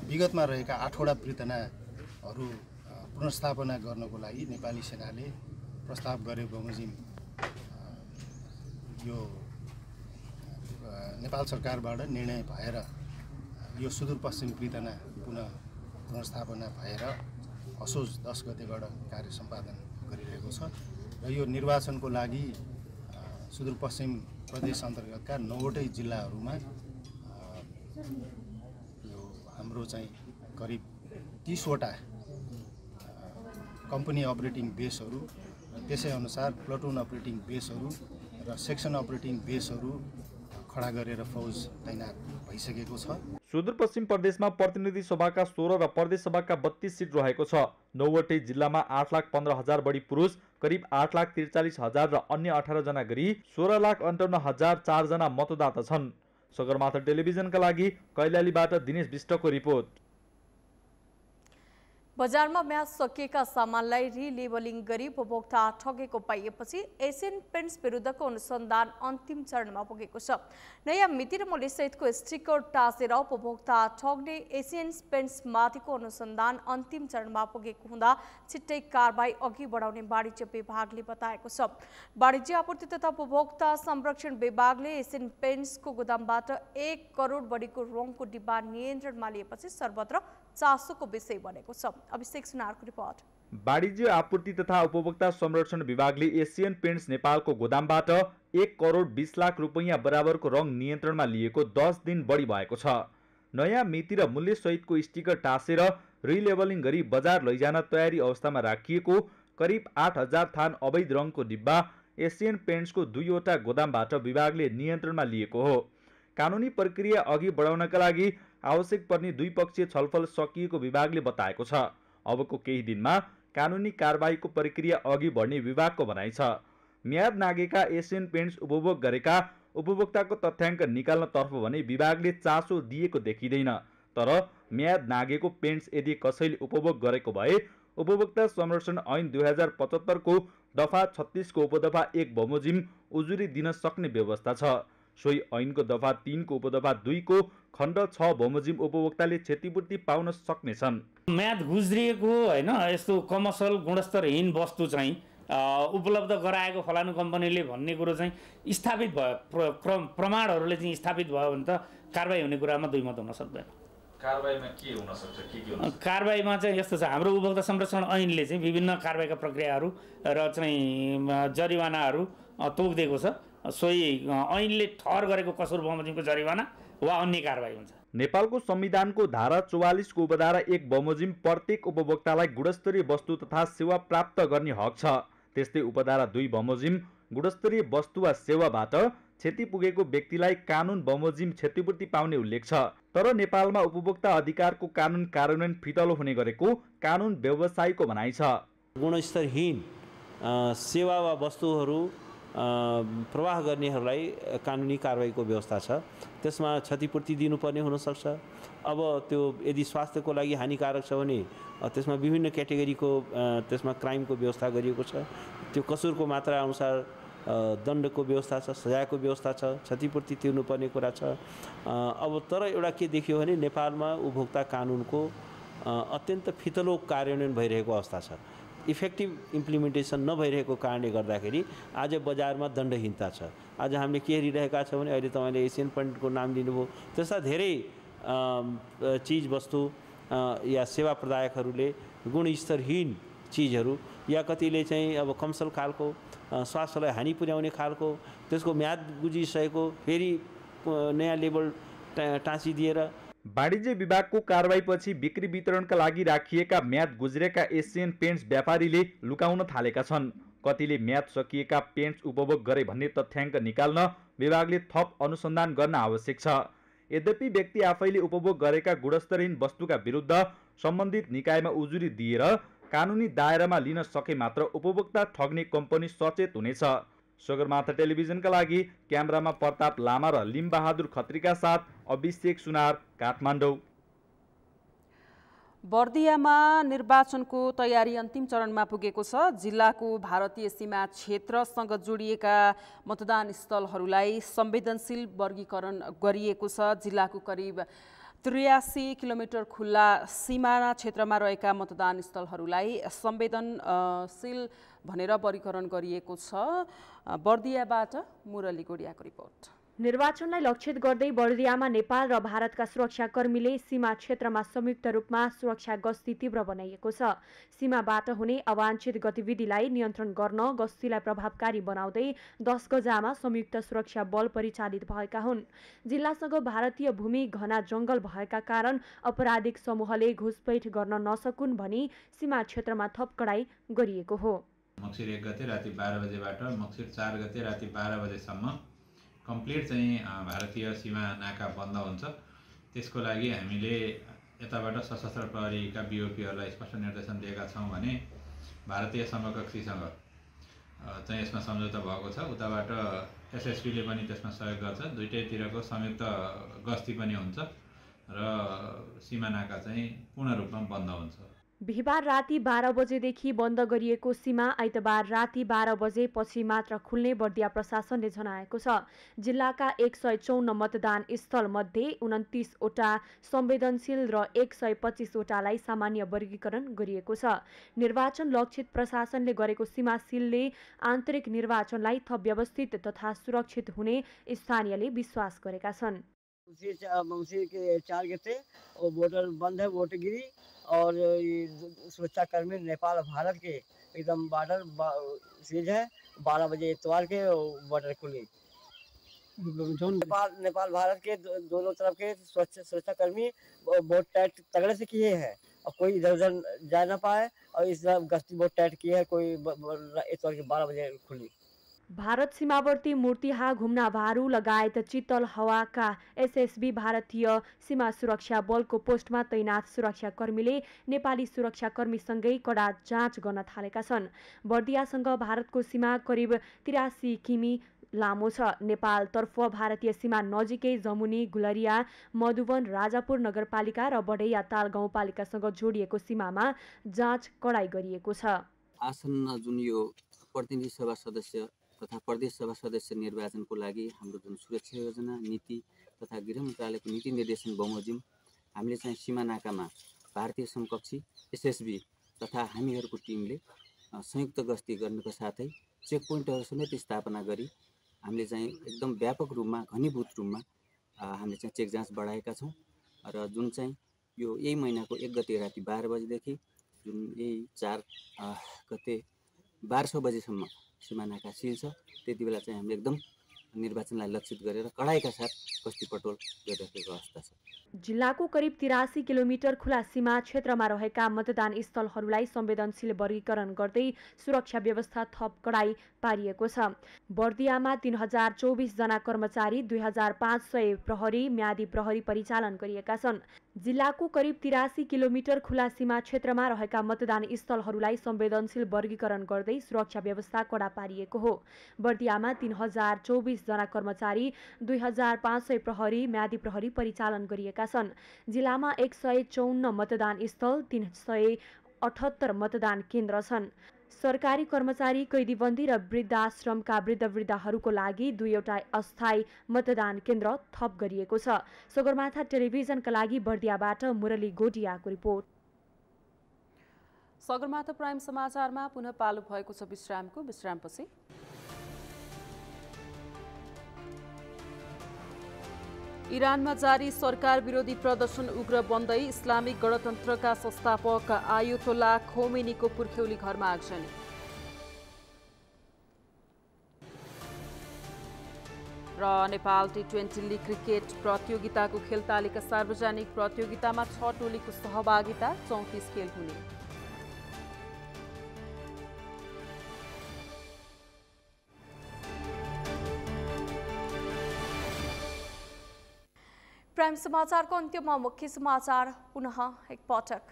[SPEAKER 23] विगतमा रहेका 8वटा प्रीतनाहरू पुनर्स्थापना गर्नको लागि नेपाली सेनाले प्रस्ताव गरे बमोजिम यो नेपाल सरकारबाट निर्णय भएर यो सुदूरपश्चिम प्रीतना पुनर्स्थापना भएर असोज 10 गतेबाट कार्य सम्पादन गरिरहेको छ र यो निर्वाचनको लागि सुदूरपश्चिम प्रदेश अन्तर्गतका 9वटै जिल्लाहरूमा यो हाम्रो चाहिँ करिब 30वटा कम्पनी अपरेटिङ बेसहरू, त्यसै अनुसार प्लाटुन अपरेटिङ बेसहरू र सेक्सन अपरेटिङ बेसहरू खडा गरेर फौज तैनात भइसकेको छ।
[SPEAKER 5] सुदूरपश्चिम प्रदेशमा प्रतिनिधि सभाका 16 र प्रदेश सभाका 32 सिट रहेको छ। 9वटै जिल्लामा 8,15,000 बढी पुरुष, करिब 8,43,000 र अन्य 18 जना गरी 16,58,004 जना मतदाता छन्। सगरमाथा टेलिभिजनका लागि कैलालीबाट दिनेश विष्टको रिपोर्ट।
[SPEAKER 2] बजारमा म्याच सकिएका सामानलाई रिलेबलिङ गरी उपभोक्ता ठगेको पाइएपछि एसियन पेन्ट्स विरुद्धको अनुसन्धान अन्तिम चरणमा पुगेको छ। नयाँ मिति र मूल्यसहितको स्टिकर टाँसेर उपभोक्ता ठग्ने एसियन पेन्ट्समाथिको अनुसन्धान अन्तिम चरणमा पुगेको हुँदा छिट्टै कारबाही अघि बढाउने वाणिज्य विभागले बताएको छ। वाणिज्य आपूर्ति तथा उपभोक्ता संरक्षण विभागले एसियन पेन्ट्सको गोदामबाट 1 करोड बढीको रङको डिब्बा नियन्त्रणमा लिएपछि सर्वत्र चासोको विषय बनेको छ। अभिषेक सुनारको रिपोर्ट।
[SPEAKER 5] वाणिज्य आपूर्ति तथा उपभोक्ता संरक्षण विभागले एसियन पेन्ट्स नेपालको गोदामबाट 1 करोड 20 लाख रुपैयाँ बराबरको रङ नियन्त्रणमा लिएको 10 दिन बढी भएको छ। नयाँ मिति र मूल्य सहितको स्टिकर टाँसेर रिलेबलिङ गरी बजार लैजान तयारी अवस्थामा राखिएको करिब 8,000 थान अवैध रङको डिब्बा एसियन पेन्ट्सको 2वटा गोदामबाट विभागले नियन्त्रणमा लिएको हो। कानुनी प्रक्रिया अघि बढाउनका लागि आवश्यक पर्ने द्विपक्षीय छलफल सकिएको विभागले बताएको छ। अबको केही दिनमा कानुनी कारबाहीको प्रक्रिया अघि बढ्ने विभागको भनाइ छ। म्याद नागेका एसियन पेन्ट्स उपभोग गरेका उपभोक्ताको तथ्याङ्क निकाल्नतर्फ भने विभागले चासो दिएको देखिँदैन। तर म्याद नागेको पेन्ट्स यदि कसैले उपभोग गरेको भए उपभोक्ता संरक्षण ऐन 2075 को दफा 36 को उपदफा 1 बमोजिम उजुरी दिन सक्ने व्यवस्था छ। सोही ऐनको दफा 3 को उपदफा 2 को खण्ड 6 बमोजिम उपभोक्ताले क्षतिपूर्ति पाउन सक्नेछन्।
[SPEAKER 1] म्याद गुज्रिएको हैन यस्तो कमर्सियल गुणस्तरहीन वस्तु चाहिँ उपलब्ध गराएको फलानु कम्पनीले भन्ने कुरो चाहिँ स्थापित भयो, प्रमाणहरूले चाहिँ स्थापित भयो भने त कारबाही हुने कुरामा दुई मत हुन सक्दैन।
[SPEAKER 5] कारबाहीमा के हुन सक्छ, के हुन सक्छ?
[SPEAKER 1] कारबाहीमा चाहिँ यस्तो छ, हाम्रो उपभोक्ता संरक्षण ऐनले चाहिँ विभिन्न कारबाहीका प्रक्रियाहरू र चाहिँ जरिवानाहरू तोकिदिएको छ। सोही ऐनले ठहर गरेको कसुर बमोजिमको जरिवाना वा अन्य कारबाही हुन्छ।
[SPEAKER 5] नेपालको संविधानको धारा 44 को उपधारा 1 बमोजिम प्रत्येक उपभोक्तालाई गुणस्तरीय वस्तु तथा सेवा प्राप्त गर्ने हक छ। त्यस्तै उपधारा 2 बमोजिम गुणस्तरीय वस्तु वा सेवाबाट क्षति पुगेको व्यक्तिलाई कानुन बमोजिम क्षतिपूर्ति पाउने उल्लेख छ। तर नेपालमा उपभोक्ता अधिकारको कानुन कार्यान्वयन फितलो हुने गरेको कानुन व्यवसायीको भनाइ छ।
[SPEAKER 3] गुणस्तरहीन सेवा वा वस्तुहरू प्रवाह गर्नेहरूलाई कानुनी कारबाहीको व्यवस्था छ। त्यसमा क्षतिपूर्ति दिनुपर्ने हुनसक्छ। अब त्यो यदि स्वास्थ्यको लागि हानिकारक छ भने त्यसमा विभिन्न क्याटेगोरीको त्यसमा क्राइमको व्यवस्था गरिएको छ। त्यो कसुरको मात्रा अनुसार दण्डको व्यवस्था छ, सजायको व्यवस्था छ, क्षतिपूर्ति तिर्नुपर्ने कुरा छ। अब तर एउटा के देखियो भने नेपालमा उपभोक्ता कानुनको अत्यन्त फितलो कार्यान्वयन भइरहेको अवस्था छ। इफेक्टिभ इम्प्लिमेन्टेसन नभइरहेको कारणले गर्दाखेरि आज बजारमा दण्डहीनता छ। आज हामीले के हेरिरहेका छौँ भने अहिले तपाईँले एसियन पेन्टको नाम लिनुभयो, त्यस्ता धेरै चिज वस्तु या सेवा प्रदायकहरूले गुणस्तरहीन चिजहरू या कतिले चाहिँ अब कमसल खालको स्वास्थ्यलाई हानि पुर्याउने खालको त्यसको म्याद गुजिसकेको फेरि नयाँ लेबल टाँसिदिएर
[SPEAKER 5] वाणिज्य विभागको कारबाहीपछि बिक्री वितरणका लागि राखिएका म्याद गुज्रेका एसियन पेन्ट्स व्यापारीले लुकाउन थालेका छन्। कतिले म्याद सकिएका पेन्ट्स उपभोग गरे भन्ने तथ्याङ्क निकाल्न विभागले थप अनुसन्धान गर्न आवश्यक छ। यद्यपि व्यक्ति आफैले उपभोग गरेका गुणस्तरहीन वस्तुका विरुद्ध सम्बन्धित निकायमा उजुरी दिएर कानुनी दायरामा लिन सके मात्र उपभोक्ता ठग्ने कम्पनी सचेत हुनेछ। सगरमाथा टेलिभिजनका लागि क्यामेरामा प्रताप लामा र लिम्बहादुर खत्रीका साथ अभिषेक सुनार, काठमाडौँ।
[SPEAKER 4] बर्दियामा निर्वाचनको तयारी अन्तिम चरणमा पुगेको छ। जिल्लाको भारतीय सीमा क्षेत्रसँग जोडिएका मतदान स्थलहरूलाई संवेदनशील वर्गीकरण गरिएको छ। जिल्लाको करिब 83 किलोमिटर खुल्ला सीमाना क्षेत्रमा रहेका मतदान स्थलहरूलाई संवेदनशील भनेर वर्गीकरण गरिएको छ। बर्दियाबाट मुरली गोडियाको रिपोर्ट।
[SPEAKER 7] निर्वाचनलाई लक्षित गर्दै बर्दियामा नेपाल र भारतका सुरक्षाकर्मीले सीमा क्षेत्रमा संयुक्त रूपमा सुरक्षा गस्ती तीव्र बनाइएको छ। सीमाबाट हुने अवांछित गतिविधिलाई नियन्त्रण गर्न गस्तीलाई प्रभावकारी बनाउँदै 10 गजामा संयुक्त सुरक्षा बल परिचालित भएका हुन्। जिल्लासँग भारतीय भूमि घना जंगल भएका कारण अपराधिक समूहले घुसपैठ गर्न नसकुन् भनी सीमा क्षेत्रमा थप कडाई गरिएको हो।
[SPEAKER 24] मक्सिर 1 गते राति 12 बजेबाट मक्सिर 4 गते राति 12 बजेसम्म कम्प्लिट चाहिँ भारतीय सीमा नाका बन्द हुन्छ। त्यसको लागि हामीले यताबाट सशस्त्र प्रहरीका बिओपीहरूलाई स्पष्ट निर्देशन दिएका छौँ भने भारतीय समकक्षीसँग चाहिँ यसमा सम्झौता भएको छ। उताबाट एसएसपीले पनि त्यसमा सहयोग गर्छ। दुईटैतिरको संयुक्त गस्ती पनि हुन्छ र सीमा नाका चाहिँ पूर्ण रूपमा बन्द हुन्छ।
[SPEAKER 7] बिहिबार राति 12 बजेदेखि बन्द गरिएको सीमा आइतबार राति 12 बजेपछि मात्र खुल्ने बर्दिया प्रशासनले जनाएको छ। जिल्लाका 154 मतदान स्थल मध्ये 29 वटा संवेदनशील र 125 वटालाई सामान्य वर्गीकरण गरिएको छ। निर्वाचन लक्षित प्रशासनले गरेको सीमा सीलले आन्तरिक निर्वाचनलाई थप व्यवस्थित तथा सुरक्षित हुने स्थानीयले विश्वास गरेका छन्।
[SPEAKER 25] मौसी के 4 गते बॉर्डर बंद है, वोटगिरी और सुरक्षाकर्मी नेपाल भारत के एकदम बॉर्डर सीज है। 12 बजे इतवार के बॉर्डर खुली। नेपाल भारत के दोनों तरफ के सुरक्षाकर्मी बहुत टाइट तगड़े से किए हैं और कोई इधर उधर जा ना पाए और इस तरफ गश्ती बहुत टाइट की है। कोई इतवार के 12 बजे खुली।
[SPEAKER 2] भारत सीमावर्ती मूर्तिहा घुम्नाभारू लगायत चित्तल हवाका एसएसबी भारतीय सीमा सुरक्षा बलको पोस्टमा तैनात सुरक्षाकर्मीले नेपाली सुरक्षाकर्मीसँगै कडा जाँच गर्न थालेका छन्। बर्दियासँग भारतको सीमा करिब 83 किमी लामो छ। नेपालतर्फ भारतीय सीमा नजिकै जमुनी, गुलरिया, मधुवन, राजापुर नगरपालिका र बढैया ताल गाउँपालिकासँग जोडिएको सीमामा जाँच कडाई गरिएको छ।
[SPEAKER 6] आसन्न जुन यो प्रतिनिधि सभा सदस्य तथा प्रदेश सभा सदस्य निर्वाचनको लागि हाम्रो जुन सुरक्षा योजना, नीति तथा गृह मन्त्रालयको नीति निर्देशन बमोजिम हामीले चाहिँ सीमा नाकामा भारतीय समकक्षी एसएसबी तथा हामीहरूको टिमले संयुक्त गस्ती गर्नुको साथै चेक पोइन्टहरू समेत स्थापना गरी हामीले चाहिँ एकदम व्यापक रूपमा घनीभूत रूपमा हामीले चाहिँ चेक जाँच बढाएका छौँ र जुन चाहिँ यो यही महिनाको 1 गते राति 12 बजेदेखि जुन यही 4 गते 12:00 बजेसम्म सीमा नाका सिल छ। त्यति बेला चाहिँ हामीले एकदम निर्वाचनलाई लक्षित गरेर कडाइका साथ गस्ती पटोल गरिरहेको अवस्था छ।
[SPEAKER 2] जिल्लाको करिब 83 किलोमिटर खुला सीमा क्षेत्रमा रहेका मतदान स्थलहरूलाई संवेदनशील वर्गीकरण गर्दै सुरक्षा व्यवस्था थप कडाई पारिएको छ। बर्दियामा 3024 जना कर्मचारी, 2500 प्रहरी, म्यादी प्रहरी परिचालन गरिएका छन्। जिल्लाको करिब 83 किलोमिटर खुला सीमा क्षेत्रमा रहेका मतदान स्थलहरूलाई संवेदनशील वर्गीकरण गर्दै सुरक्षा व्यवस्था कडा पारिएको हो। बर्दियामा 3024 जना कर्मचारी, 2500 प्रहरी, म्यादी प्रहरी परिचालन गरिएका छन्। जिल्लामा 154 मतदान स्थल, 378 मतदान केन्द्र छन्। सरकारी कर्मचारी, कैदीबन्दी र वृद्धाश्रमका वृद्धहरूको लागि 2वटा अस्थायी मतदान केन्द्र थप गरिएको छ। सगरमाथा टेलिभिजनका लागि बर्दियाबाट मुरली गोडियाको रिपोर्ट।
[SPEAKER 4] सगरमाथा प्राइम समाचारमा पुनः पालो भएको छ विश्रामको। विश्रामपछि इरानमा जारी सरकार विरोधी प्रदर्शन उग्र बन्दै इस्लामिक गणतन्त्रका संस्थापक आयतोल्ला खोमेनीको पुर्ख्यौली घरमा आगजनी। र नेपाल टी20 लीग क्रिकेट प्रतियोगिताको खेल तालिका सार्वजनिक प्रतियोगितामा 6 टोलीको सहभागिता, 34 खेल हुने।
[SPEAKER 2] प्राइम समाचारको अन्त्यमा मुख्य समाचार पुनः एकपटक।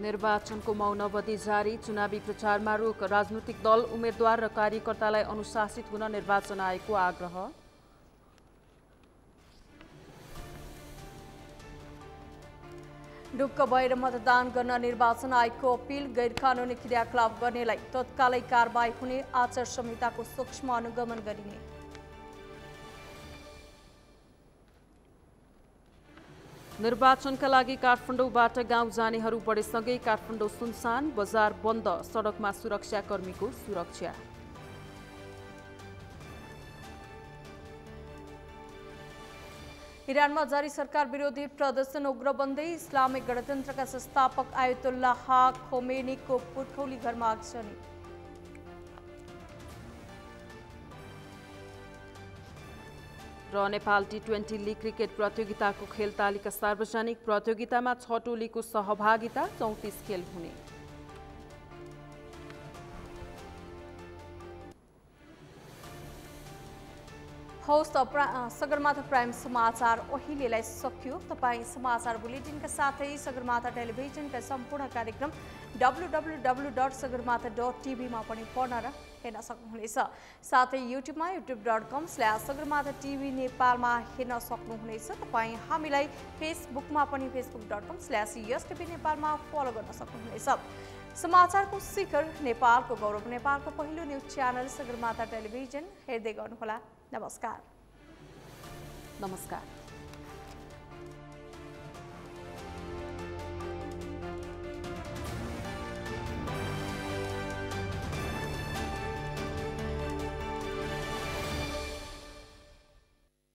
[SPEAKER 2] निर्वाचनको मौन अवधि जारी, चुनावी प्रचारमा रोक, राजनैतिक दल, उम्मेद्वार र कार्यकर्तालाई अनुशासित हुन निर्वाचन आयोगको आग्रह। ढुक्क भएर मतदान गर्न निर्वाचन आयोगको अपिल, गैर कानुनी क्रियाकलाप गर्नेलाई तत्कालै कारबाही हुने, आचार संहिताको सूक्ष्म अनुगमन गरिने। निर्वाचनका लागि काठमाडौँबाट गाउँ जानेहरू बढेसँगै काठमाडौँ सुनसान, बजार बन्द, सडकमा सुरक्षाकर्मीको सुरक्षा। इरानमा जारी सरकार विरोधी प्रदर्शन उग्र बन्दै इस्लामिक गणतन्त्रका संस्थापक आयतोल्लाह खोमेनीको पुर्खौली घरमा आगजनी। र नेपाल टी20 लीग क्रिकेट प्रतियोगिताको खेल तालिका सार्वजनिक प्रतियोगितामा 6 टोलीको सहभागिता, 34 खेल हुने। हौस् त सगरमाथा प्राइम समाचार अहिलेलाई सकियो। तपाईँ समाचार बुलेटिनका साथै सगरमाथा टेलिभिजनका सम्पूर्ण कार्यक्रम www.sagarmatha.tv मा पनि पढ्न र हेर्न सक्नुहुनेछ। साथै युट्युबमा youtube.com/sagarmatha.tv नेपालमा हेर्न सक्नुहुनेछ। तपाईँ हामीलाई फेसबुकमा पनि facebook.com/yastv नेपालमा फलो गर्न सक्नुहुनेछ। समाचारको शिखर, नेपालको गौरव, नेपालको पहिलो न्युज च्यानल सगरमाथा टेलिभिजन हेर्दै गर्नुहोला। नमस्कार।